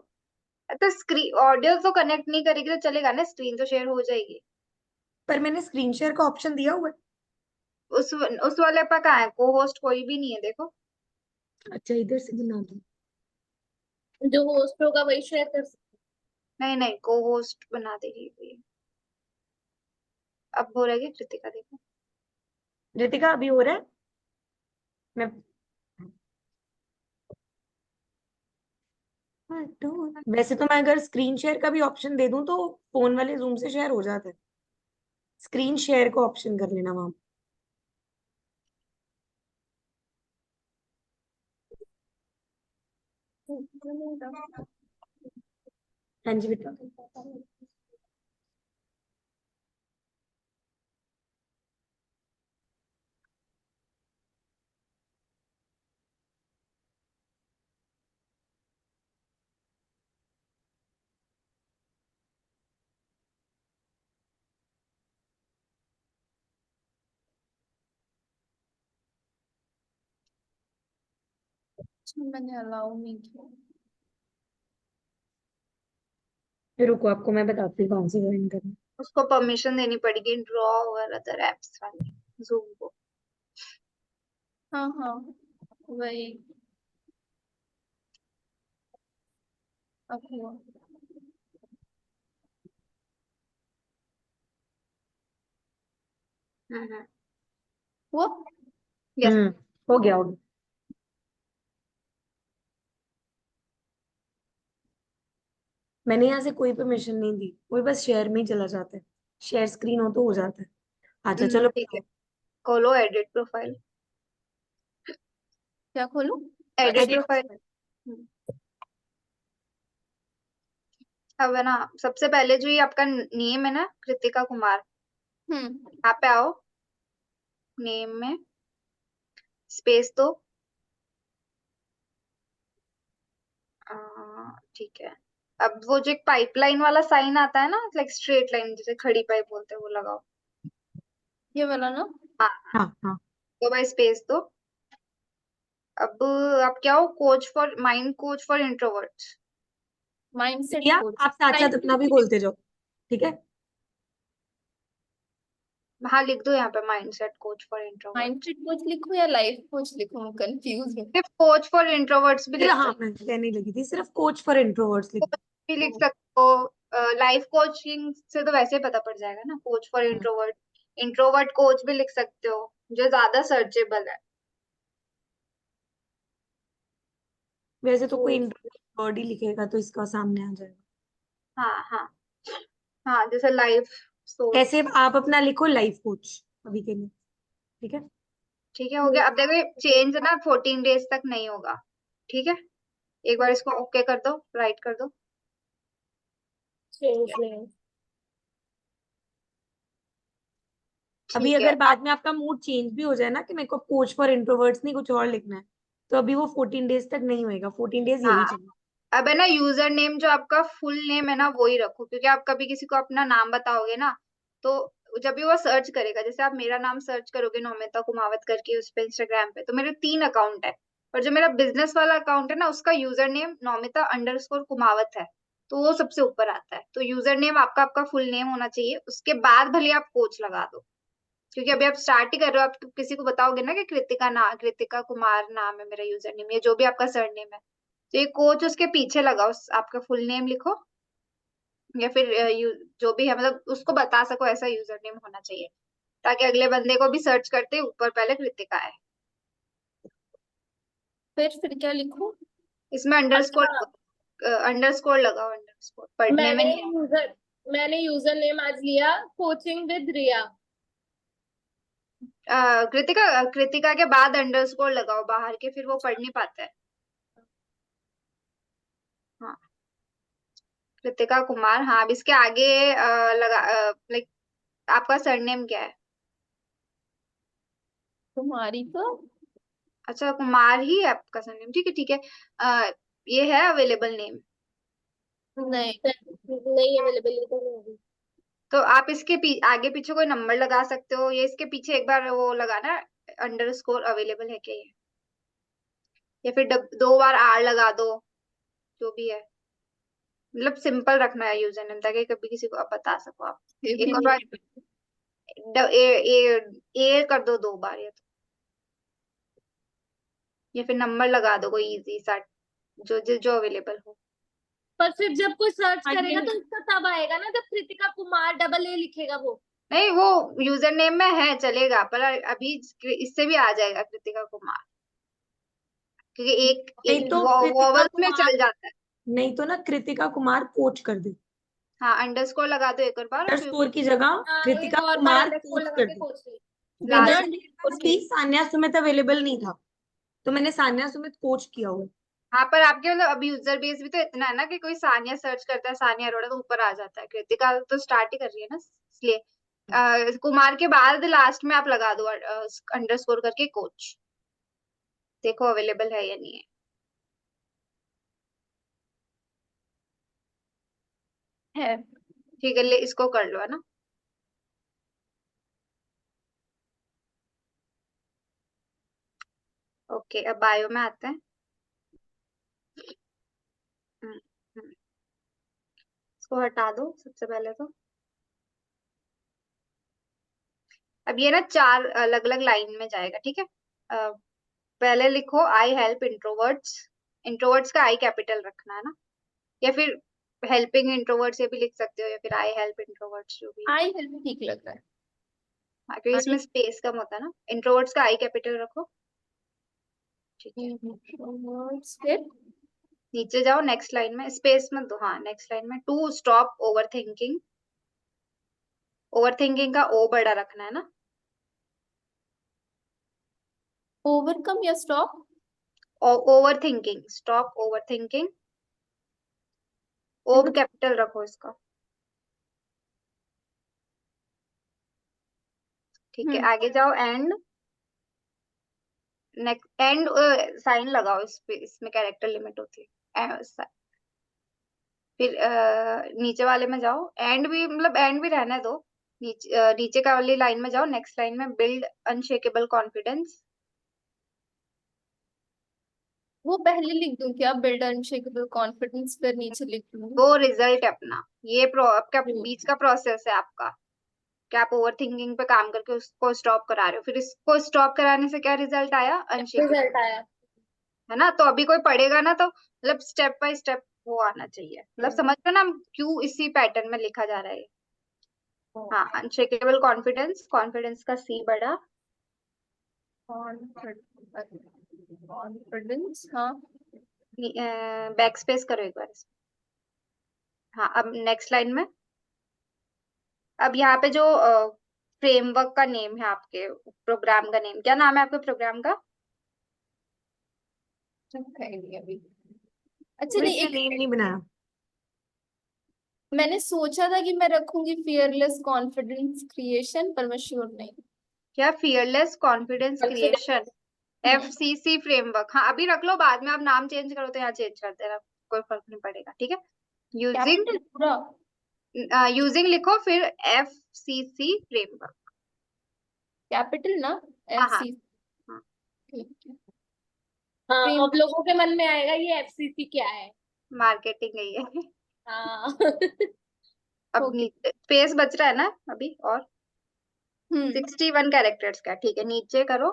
तो स्क्रीन ऑडियो तो कनेक्ट नहीं करेगी तो चलेगा ना, स्क्रीन तो शेयर हो जाएगी। पर मैंने स्क्रीन शेयर का ऑप्शन दिया हुआ है। उस वाले पर कहाँ है? को होस्ट कोई भी नहीं है, देखो। अच्छा इधर से बना दो। जो होस्ट होगा वही शेयर कर सकते। नहीं नहीं, को होस्ट बना देगी ये। अब हो रहेगी कृतिका, देखो। रितिका अभी हो रहा है। मैं वैसे तो मैं अगर स्क्रीन शेयर का भी ऑप्शन दे दूं तो फोन वाले जूम से शेयर हो जाता है। स्क्रीन शेयर को ऑप्शन कर लेना वहां। हाँ जी बेटा। मैंने अलाउ नहीं किया। फिर रुको, आपको मैं बताती हूँ कौन सी ज्वाइन करना। उसको परमिशन देनी पड़ेगी ड्रॉ और अदर एप्स वाले, जूम को। हाँ हाँ, वही। अब हुआ। हुआ। यस। हम्म, हो गया हो गया। मैंने यहाँ से कोई परमिशन नहीं दी, वो बस शेयर में ही चला जाता है। शेयर स्क्रीन हो तो हो जाता है। अच्छा चलो ठीक है, खोलो एडिट प्रोफाइल। क्या खोलूं? एडिट अच्छा। एडिट। प्रोफाइल। अब है ना, सबसे पहले जो ये आपका नेम है ना, कृतिका कुमार, हम्म। यहाँ पे आओ। नेम में स्पेस दो। ठीक है। अब वो जो एक पाइपलाइन वाला साइन आता है ना, लाइक स्ट्रेट लाइन, जैसे खड़ी पाइप बोलते हैं, वो लगाओ। ये वाला ना? हाँ। हाँ हाँ। तो भाई स्पेस दो। अब आप क्या हो? Coach for mind, coach for introverts. Mindset Priya coach. आप साथ साथ अपना भी बोलते जाओ, ठीक है। हाँ, लिख दो यहाँ पे mindset coach for introverts. Mindset coach लिखूं या लाइफ कोच लिखूं, मैं कंफ्यूज हूँ। सिर्फ कोच फॉर इंट्रोवर्ट्स भी फिर लिख हाँ, सकते मैं कहने लगी थी सिर्फ कोच फॉर इंट्रोवर्ट्स लिख। हो, भी लिख सकते हो। लाइफ कोचिंग से तो वैसे ही पता पड़ जाएगा ना, coach for hmm, introvert. Introvert coach भी लिख सकते हो, जो ज्यादा सर्चेबल है। वैसे तो कोई कोच। इंट्रोवर्ट वर्ड ही लिखेगा तो इसका सामने आ जाएगा। हाँ हाँ। हाँ, जैसे लाइफ सोच। ऐसे आप अपना लिखो लाइफ कोच अभी के लिए, ठीक है। ठीक है, हो गया। अब देखो, चेंज ना 14 डेज तक नहीं होगा। ठीक है, एक बार इसको ओके कर दो, राइट कर दो। Change name. अभी ठीक है। अगर बाद में आपका मूड चेंज भी हो जाए ना कि मेरे को कोच फॉर इंट्रोवर्ट्स नहीं कुछ और लिखना है, तो अभी वो 14 डेज तक नहीं होएगा, 14 डेज यही हाँ, चलेगा। अब है ना, यूजर नेम जो आपका फुल नेम है ना, वो ही रखो, क्योंकि आप कभी किसी को अपना नाम बताओगे ना, तो जब भी वो सर्च करेगा, जैसे आप मेरा नाम सर्च करोगे नौमिता कुमावत करके उस पे इंस्टाग्राम पे, तो मेरे 3 अकाउंट है। और जो मेरा बिजनेस वाला अकाउंट है ना, उसका यूजर नेम नौमिता_कुमावत है। तो वो सबसे ऊपर आता है। तो यूजर नेम आपका आपका फुल नेम होना चाहिए, उसके बाद भले आप कोच लगा दो। क्योंकि अभी आप स्टार्ट ही कर रहे हो, आप किसी को बताओगे ना कि कृतिका कुमार नाम है मेरा यूजर नेम, या जो भी आपका सर नेम है, तो ये कोच उसके पीछे लगाओ, आपका फुल नेम लिखो, या फिर जो भी है मतलब उसको बता सको ऐसा यूजर नेम होना चाहिए, ताकि अगले बंदे को भी सर्च करते ऊपर पहले कृतिका है। फिर क्या लिखूं? इसमें अंडरस्कोर, अच्छा, अंडरस्कोर लगाओ, अंडरस्कोर पढ़ने में मैंने नहीं है। यूजर मैंने यूजर नेम आज लिया कोचिंग विद रिया। कृतिका, कृतिका के बाद अंडरस्कोर लगाओ बाहर के, फिर वो पढ़ नहीं पाता है। हाँ, कृतिका कुमार। हाँ, अब इसके आगे लगा, लाइक आपका सरनेम क्या है? तुम्हारी तो अच्छा, कुमार ही है आपका सरनेम, ठीक है ठीक है। ये है अवेलेबल नेम? नहीं नहीं अवेलेबल, ये तो नहीं अभी। तो आप इसके आगे पीछे कोई नंबर लगा सकते हो, ये इसके पीछे एक बार वो लगाना, अंडरस्कोर अवेलेबल है क्या ये, या फिर 2 बार आर लगा दो, जो भी है। मतलब सिंपल रखना है यूजर नेम, ताकि कभी किसी को आप बता सको आप। ये भी एक और नहीं बार है। ए कर दो 2 बार, या फिर नंबर लगा दो कोई इजी सा, जो अवेलेबल हो। पर फिर जब कोई सर्च हाँ, करेगा ये तो इसका तब आएगा ना जब कृतिका कुमार डबल ए लिखेगा वो। नहीं, वो यूजर नेम में है चलेगा, पर अभी इससे भी आ जाएगा कृतिका कुमार, क्योंकि एक नहीं एक तो कृतिका वॉवल्स में कुमार, चल जाता है। नहीं तो ना कृतिका कुमार कोच कर दे, हाँ, अंडरस्कोर लगा दो एक और बार, और फिर अंडरस्कोर की जगह हाँ, एक कृतिका और बार कुमार अंडरस्कोर कोच लगा कर के दे। कोच ली। क्योंकि लास्ट। जस्ट मेरे पास भी सान्या सुमित अवेलेबल नहीं था, तो मैंने सान्या सुमित कोच किया हुआ। हाँ, पर आपके मतलब अभी यूजर बेस भी तो इतना है ना, कि कोई सानिया सर्च करता है, सानिया अरोड़ा, तो ऊपर आ जाता है। कृतिका तो स्टार्ट ही कर रही है ना, इसलिए कुमार के बाद लास्ट में आप लगा दो अंडरस्कोर करके कोच, देखो अवेलेबल है या नहीं है। है। ठीक है, ले इसको कर लो, है ना। ओके, अब बायो में आते हैं। हम्म, हम्म, इसको हटा दो सबसे पहले तो। अब ये ना 4 अलग अलग लाइन में जाएगा, ठीक है। पहले लिखो आई हेल्प इंट्रोवर्ट्स, इंट्रोवर्ट्स का आई कैपिटल रखना है ना, या फिर हेल्पिंग इंट्रोवर्ट्स ये भी लिख सकते हो, या फिर आई हेल्प इंट्रोवर्ट्स, जो भी है। आई हेल्प ठीक लग रहा है। हाँ, क्योंकि आई इसमें स्पेस कम होता है ना। इंट्रोवर्ट्स का आई कैपिटल रखो, ठीक है। फिर नीचे जाओ, नेक्स्ट लाइन में स्पेस मत दो, हाँ नेक्स्ट लाइन में to stop over thinking, over thinking का ओ बड़ा रखना है ना। ओवरकम या stop? Over thinking, stop over thinking, O capital रखो इसका, ठीक है। आगे जाओ, एंड, नेक्स्ट एंड साइन लगाओ इस पे, इसमें कैरेक्टर लिमिट होती है। फिर नीचे वाले में जाओ, एंड भी मतलब एंड भी रहने दो। नीचे का वाली लाइन में जाओ, नेक्स्ट लाइन में बिल्ड अनशेकेबल कॉन्फिडेंस। वो पहले लिख दूं क्या, बिल्ड अनशेकेबल कॉन्फिडेंस, फिर नीचे लिख दूं? वो रिजल्ट है अपना, ये आपका बीच का प्रोसेस है आपका, कि आप ओवर थिंकिंग पे काम करके उसको स्टॉप करा रहे हो, फिर इसको स्टॉप कराने से क्या रिजल्ट आया, अनशेकेबल, रिजल्ट आया। है ना। तो अभी कोई पढ़ेगा ना, तो मतलब स्टेप बाय स्टेप वो आना चाहिए, मतलब समझ रहे हो ना हम क्यों इसी पैटर्न में लिखा जा रहा है। हाँ, अनशेकेबल कॉन्फिडेंस, कॉन्फिडेंस का सी बड़ा, कॉन्फिडेंस, हाँ। बैक स्पेस करो एक बार इसमें। हाँ, अब नेक्स्ट लाइन में, अब यहाँ पे जो फ्रेमवर्क का नेम है, आपके प्रोग्राम का नेम क्या, नाम है आपके प्रोग्राम का? अभी अच्छा अभी नहीं, इसने एक नेम नहीं बनाया। मैंने सोचा था कि मैं रखूंगी फियरलेस कॉन्फिडेंस क्रिएशन, पर मैं श्योर नहीं। क्या, फियरलेस कॉन्फिडेंस क्रिएशन, हम्म, FCC फ्रेमवर्क। हाँ, अभी रख लो, बाद में आप नाम चेंज करो तो यहाँ चेंज कर देना, कोई फर्क नहीं पड़ेगा, ठीक है। यूजिंग, कैपिटल पूरा? यूजिंग लिखो, फिर FCC फ्रेमवर्क। कैपिटल ना? हाँ एफ हाँ सी। हाँ, ठीक है। हाँ, अब लोगों के मन में आएगा ये FCC क्या है। मार्केटिंग यही है। हाँ। अब ओके। नीचे स्पेस बच रहा है ना अभी, और हम्म 61 कैरेक्टर्स का, ठीक है, नीचे करो।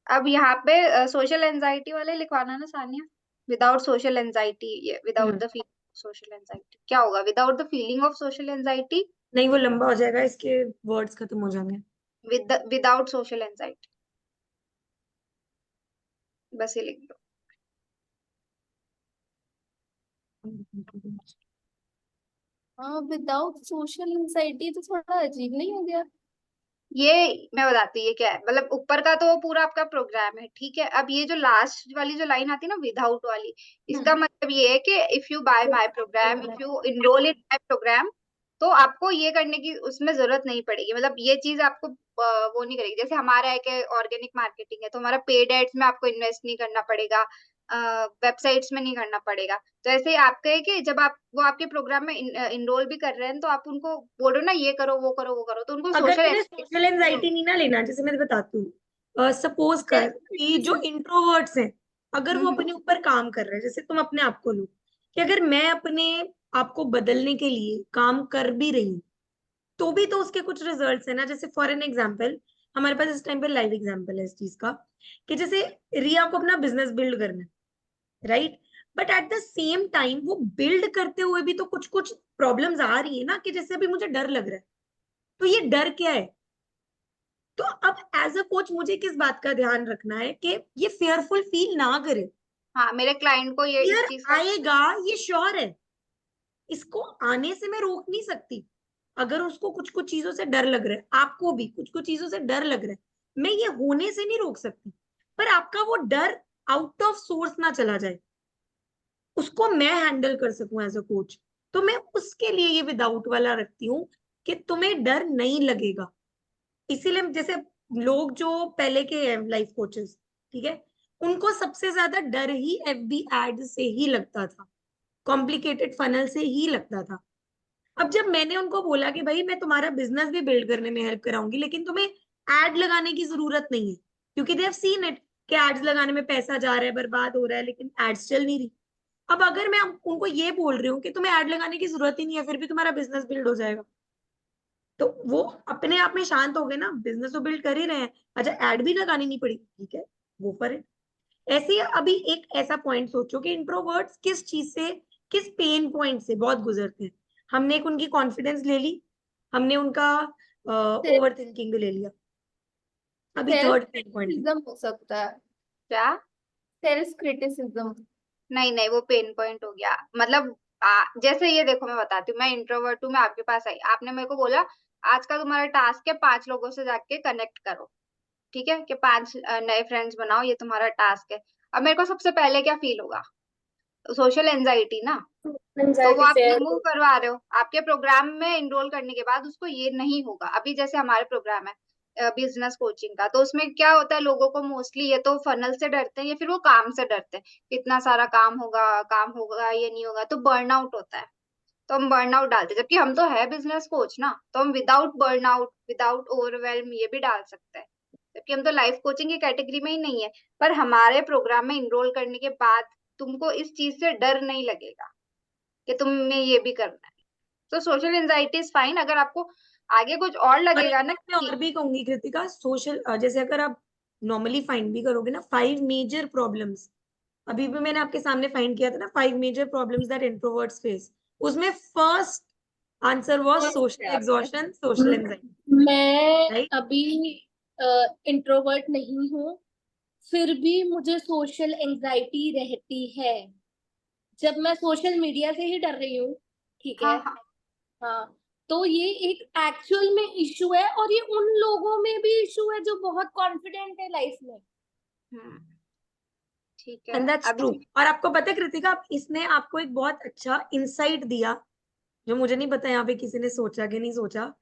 अब यहाँ पे सोशल एंजाइटी वाले लिखवाना ना Sania. Without social anxiety, without the feeling of social anxiety क्या होगा? Without the feeling of social anxiety, नहीं, वो लंबा हो जाएगा, इसके वर्ड्स खत्म हो जाएंगे। विदाउट सोशल एंजाइटी, बस ये लिख दो। हाँ, विदाउट सोशल एंजाइटी तो थोड़ा अजीब नहीं हो गया? ये मैं बताती हूँ ये क्या है। मतलब ऊपर का तो पूरा आपका प्रोग्राम है, ठीक है। अब ये जो लास्ट वाली जो लाइन आती है ना विदाउट वाली, इसका मतलब ये है कि if you buy my program, if you enroll in my program, तो आपको ये करने की उसमें जरूरत नहीं पड़ेगी। मतलब ये चीज आपको वो नहीं करेगी। जैसे हमारा है कि ऑर्गेनिक मार्केटिंग है, तो हमारा पेड एड्स में आपको इन्वेस्ट नहीं करना पड़ेगा, वेबसाइट्स में नहीं करना पड़ेगा। तो ऐसे ही आपका है कि जब आप वो आपके प्रोग्राम में इनरोल भी कर रहे हैं, तो आप उनको बोलो ना ये करो वो करो वो करो, तो उनको अगर सोशल तुम्हें सोशल एंजाइटी नहीं ना लेना, जैसे मैं बताती हूँ, सपोज कर कि जो इंट्रोवर्ट्स हैं, अगर वो अपने ऊपर काम कर रहे हैं, जैसे तुम अपने आप को लो कि अगर मैं अपने आप को बदलने के लिए काम कर भी रही हूँ, तो भी तो उसके कुछ रिजल्ट्स है ना। जैसे फॉर एन एग्जांपल, हमारे पास इस टाइम पे लाइव एग्जांपल है इस चीज का, कि जैसे रिया को अपना बिजनेस बिल्ड करना है, right, but at the same time वो बिल्ड करते हुए भी तो कुछ कुछ प्रॉब्लम्स आ रही है ना, कि जैसे अभी मुझे डर लग रहा है, तो ये डर क्या है? तो अब एज अ कोच मुझे किस बात का ध्यान रखना है कि ये फेयरफुल फील ना करे। हाँ, मेरे क्लाइंट को ये इस फियर चीज का आएगा, ये श्योर है, इसको आने से मैं रोक नहीं सकती। अगर उसको कुछ कुछ चीजों से डर लग रहा है, आपको भी कुछ कुछ चीजों से डर लग रहा है, मैं ये होने से नहीं रोक सकती, पर आपका वो डर आउट ऑफ सोर्स ना चला जाए, उसको मैं हैंडल कर सकूं एज अ कोच। तो मैं उसके लिए ये विदाउट वाला रखती हूँ कि तुम्हें डर नहीं लगेगा। इसीलिए जैसे लोग जो पहले के हैं लाइफ कोचेस, ठीक है, उनको सबसे ज्यादा डर ही एफबी एड से ही लगता था, कॉम्प्लिकेटेड फनल से ही लगता था। अब जब मैंने उनको बोला कि भाई मैं तुम्हारा बिजनेस भी बिल्ड करने में हेल्प कराऊंगी, लेकिन तुम्हें एड लगाने की जरूरत नहीं है, क्योंकि दे हैव सीन इट कि एड्स लगाने में पैसा जा रहा है, बर्बाद हो रहा है, लेकिन एड्स चल नहीं रही। अब अगर मैं उनको ये बोल रही हूँ कि तुम्हें ऐड लगाने की जरूरत ही नहीं है, फिर भी तुम्हारा बिजनेस बिल्ड हो जाएगा, तो वो अपने आप में शांत हो गए ना, बिजनेस तो बिल्ड कर ही रहे हैं। अच्छा, ऐड भी लगानी नहीं पड़ी, ठीक है, वो पर है। ऐसे ही अभी एक ऐसा पॉइंट सोचो कि इंट्रोवर्ट्स किस चीज से, किस पेन पॉइंट से बहुत गुजरते हैं। हमने एक उनकी कॉन्फिडेंस ले ली, हमने उनका ओवर थिंकिंग भी ले लिया, अभी self third pain point. Criticism हो सकता है। क्या? Self criticism. नहीं नहीं, वो पेन पॉइंट हो गया। मतलब जैसे ये देखो, मैं बताती हूँ, मैं इंट्रोवर्ट हूँ, मैं आपके पास आई, आपने मेरे को बोला आज का तुम्हारा टास्क है 5 लोगों से जाके कनेक्ट करो, ठीक है, कि 5 नए फ्रेंड्स बनाओ, ये तुम्हारा टास्क है। अब मेरे को सबसे पहले क्या फील होगा? सोशल एंजाइटी ना। तो वो एंजाइटी आप से रिमूव करवा रहे हो आपके प्रोग्राम में इनरोल करने के बाद, उसको ये नहीं होगा। अभी जैसे हमारे प्रोग्राम है बिजनेस कोचिंग का, तो उसमें क्या होता है, लोगों को मोस्टली ये तो फनल से डरते हैं या फिर वो काम से डरते हैं, इतना सारा काम होगा ये नहीं होगा, तो बर्नआउट होता है। तो हम बर्नआउट डालते हैं, जबकि हम तो है बिजनेस कोच ना, तो हम विदाउट बर्नआउट, विदाउट ओवरवेल्म ये भी डाल सकते हैं, जबकि हम तो लाइफ कोचिंग की कैटेगरी में ही नहीं है। पर हमारे प्रोग्राम में इनरोल करने के बाद तुमको इस चीज से डर नहीं लगेगा कि तुम्हें ये भी करना है। तो सोशल एंजाइटी इज फाइन। अगर आपको आगे कुछ और और एक लगेगा ना बात मैं और भी कहूंगी कृतिका, सोशल जैसे अगर आप नॉर्मली फाइंड भी करोगे ना, 5 मेजर प्रॉब्लम्स, अभी भी मैंने आपके सामने फाइंड किया था ना, 5 major problems that introverts face, उसमें first answer was social exhaustion, social anxiety, मैं राइट। अभी इंट्रोवर्ट नहीं हूँ, फिर भी मुझे सोशल एंजाइटी रहती है। जब मैं सोशल मीडिया से ही डर रही हूँ, ठीक है। हाँ हाँ। हाँ, तो ये एक एक्चुअल में इशू है, और ये उन लोगों में भी इशू है जो बहुत कॉन्फिडेंट है लाइफ में। हम्म, ठीक है। And that's true. अभी और आपको पता है कृतिका, इसने आपको एक बहुत अच्छा इंसाइट दिया, जो मुझे नहीं पता यहाँ पे किसी ने सोचा कि नहीं सोचा,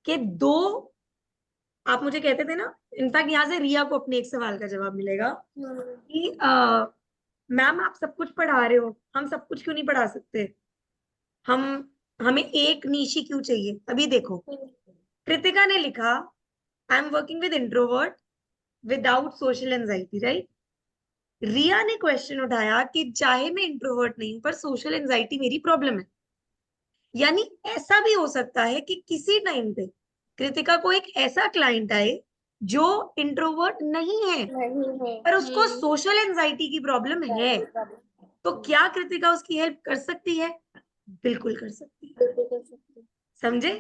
कि दो, आप मुझे कहते थे ना, इनफैक्ट यहाँ से रिया को अपने एक सवाल का जवाब मिलेगा कि मैम आप सब कुछ पढ़ा रहे हो, हम सब कुछ क्यों नहीं पढ़ा सकते, हम हमें एक निशी क्यों चाहिए? अभी देखो, कृतिका ने लिखा I am working with introvert without social anxiety, right. Riya ने क्वेश्चन उठाया कि चाहे मैं इंट्रोवर्ट नहीं हूं पर सोशल एंजाइटी मेरी प्रॉब्लम है। यानी ऐसा भी हो सकता है कि किसी टाइम पे कृतिका को एक ऐसा क्लाइंट आए जो इंट्रोवर्ट नहीं है, नहीं है। पर उसको सोशल एंजाइटी की प्रॉब्लम है। तो क्या कृतिका उसकी हेल्प कर सकती है? बिल्कुल कर सकती है। बिल्कुल कर सकते हैं। समझे?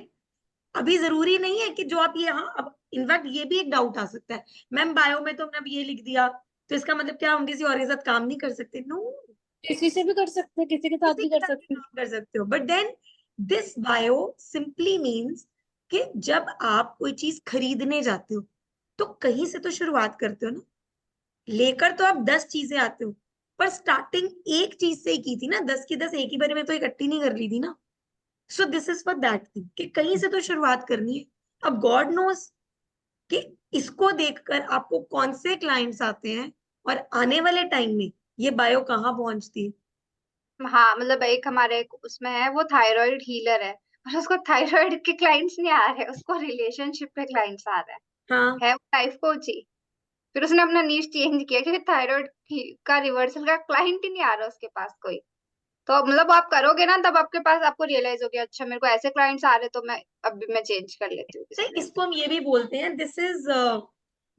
अभी जरूरी नहीं है कि जो आप ये, हाँ अब इनफैक्ट ये भी एक डाउट आ सकता है, मैम बायो में तो हमने अब ये लिख दिया तो इसका मतलब क्या हम किसी और के साथ काम नहीं कर सकते? नो, किसी से भी कर सकते हैं, किसी के साथ किसी भी के कर साथ भी सकते हैं। काम कर सकते हो, but then this bio simply means कि जब आप कोई चीज खरीदने जाते हो तो कहीं से तो शुरुआत करते हो ना। लेकर तो आप 10 चीजें आते हो, पर स्टार्टिंग एक चीज से ही की थी ना, 10 की 10 एक ही बारे में तो इकट्ठी नहीं कर ली थी ना। So this is for that thing कि कहीं से तो शुरुआत करनी है। अब गॉड नोस कि इसको देखकर आपको कौन से क्लाइंट्स आते हैं और आने वाले टाइम में ये बायो कहाँ पहुंचती है। हाँ मतलब एक हमारे उसमें है, वो थायराइड हीलर है, और उसको थायराइड के क्लाइंट्स नहीं आ रहे, उसको रिलेशनशिप के क्लाइंट्स आ रहे हैं। हाँ, है वो लाइफ कोच ही। फिर उसने अपना नीश चेंज किया क्योंकि थायराइड का रिवर्सल का क्लाइंट ही नहीं आ रहा उसके पास कोई। तो मतलब आप करोगे ना तब आपके पास आपको रियलाइज हो गया, अच्छा मेरे को ऐसे क्लाइंट्स आ रहे तो मैं अभी मैं चेंज कर लेती हूँ तो किसी में। इसको हम ये भी बोलते हैं, this is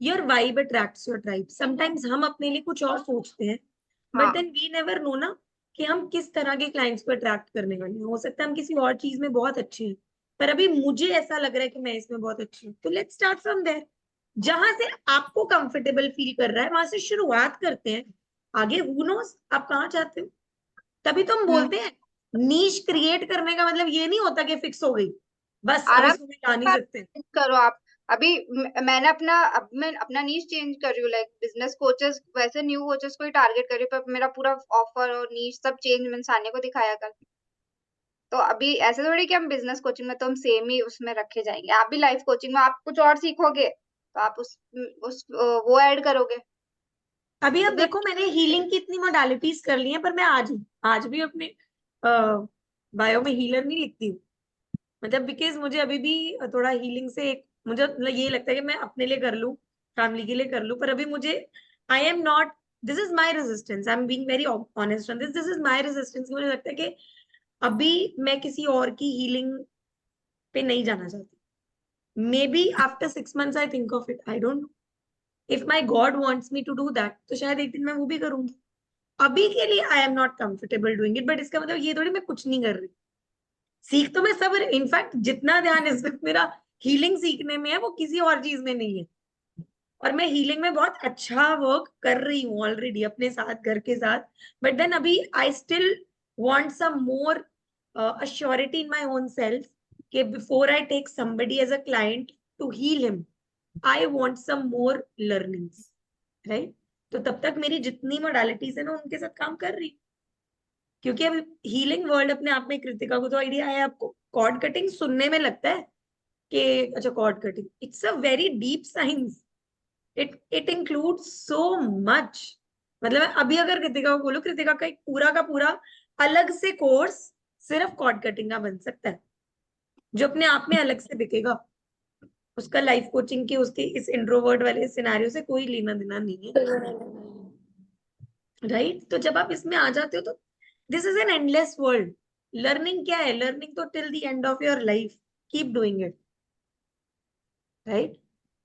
your vibe attracts your tribe. Sometimes हम अपने लिए कुछ और सोचते हैं, बट हाँ देन वी नेवर नो ना कि हम किस तरह के क्लाइंट्स को अट्रैक्ट करने वाले हैं। हो सकता है हम किसी और चीज में बहुत अच्छे हैं, पर अभी मुझे ऐसा लग रहा है कि मैं इसमें बहुत अच्छी हूँ, तो लेट्स स्टार्ट फ्रॉम देयर। जहां से आपको कंफर्टेबल फील कर रहा है वहां से शुरुआत करते हैं। आगे हु नोस आप कहाँ चाहते हो। तभी तो हम हम्म। बोलते हैं नीश क्रिएट करने का मतलब ये नहीं होता कि फिक्स हो गई, बस अब आराम इसको मिटा नहीं से सकते। करो आप। अभी मैंने अपना अब मैं अपना नीश चेंज कर रही हूँ, लाइक बिजनेस कोचेस वैसे न्यू कोचेस को ही टारगेट कर रही हूँ, पर मेरा पूरा ऑफर और नीश सब चेंज मैंने सानिया को दिखाया कल। तो अभी ऐसे थोड़ी कि हम बिजनेस कोचिंग में तो हम सेम ही उसमें रखे जाएंगे, आप भी लाइफ कोचिंग में आप कुछ और सीखोगे तो आप उस वो ऐड करोगे। अभी तो अब देखो मैंने हीलिंग की इतनी मोडालिटीज कर ली हैं, पर मैं आज भी अपने बायो में हीलर नहीं लिखती हूँ। मतलब बिकॉज मुझे अभी भी थोड़ा हीलिंग से एक मुझे मतलब ये लगता है कि मैं अपने लिए कर लूँ, फैमिली के लिए कर लूँ, पर अभी मुझे I am not, this is my resistance, I am being very honest on this, this is my resistance. मुझे लगता है कि अभी मैं किसी और की हीलिंग पे नहीं जाना चाहती। Maybe after 6 months I think of it, I don't know. If my god wants me to do that तो शायद एक दिन मैं वो भी करूंगी। अभी के लिए I am not comfortable doing it, but इसका मतलब ये थोड़ी मैं कुछ नहीं कर रही। सीख तो मैं सब, इनफैक्ट जितना ध्यान इस वक्त मेरा हीलिंग सीखने में है वो किसी और चीज में नहीं है। और मैं हीलिंग में बहुत अच्छा वर्क कर रही हूँ ऑलरेडी अपने साथ, घर के साथ। बट देन अभी I still want some more assurity in my own self कि before I take somebody as a client to heal him, I want some more learnings, right. तो तब तक मेरी जितनी मोडालिटीज है ना उनके साथ काम कर रही हूँ। क्योंकि अब हीलिंग वर्ल्ड अपने आप में, कृतिका को तो आइडिया है, आपको कॉर्ड कटिंग सुनने में लगता है कि अच्छा cord cutting, it's a very deep science. It includes so much. मतलब मैं अभी अगर कृतिका को बोलूं, कृतिका का एक पूरा का पूरा अलग से कोर्स सिर्फ कॉर्ड कटिंग का बन सकता है, जो अपने आप में अलग से बिकेगा। उसका लाइफ कोचिंग के उसके इस इंट्रोवर्ट वाले सिनेरियो से कोई लेना देना नहीं है, राइट। तो जब आप इसमें आ जाते हो तो this is an endless world. Learning क्या है? लर्निंग तो till the end of your life keep doing it, right.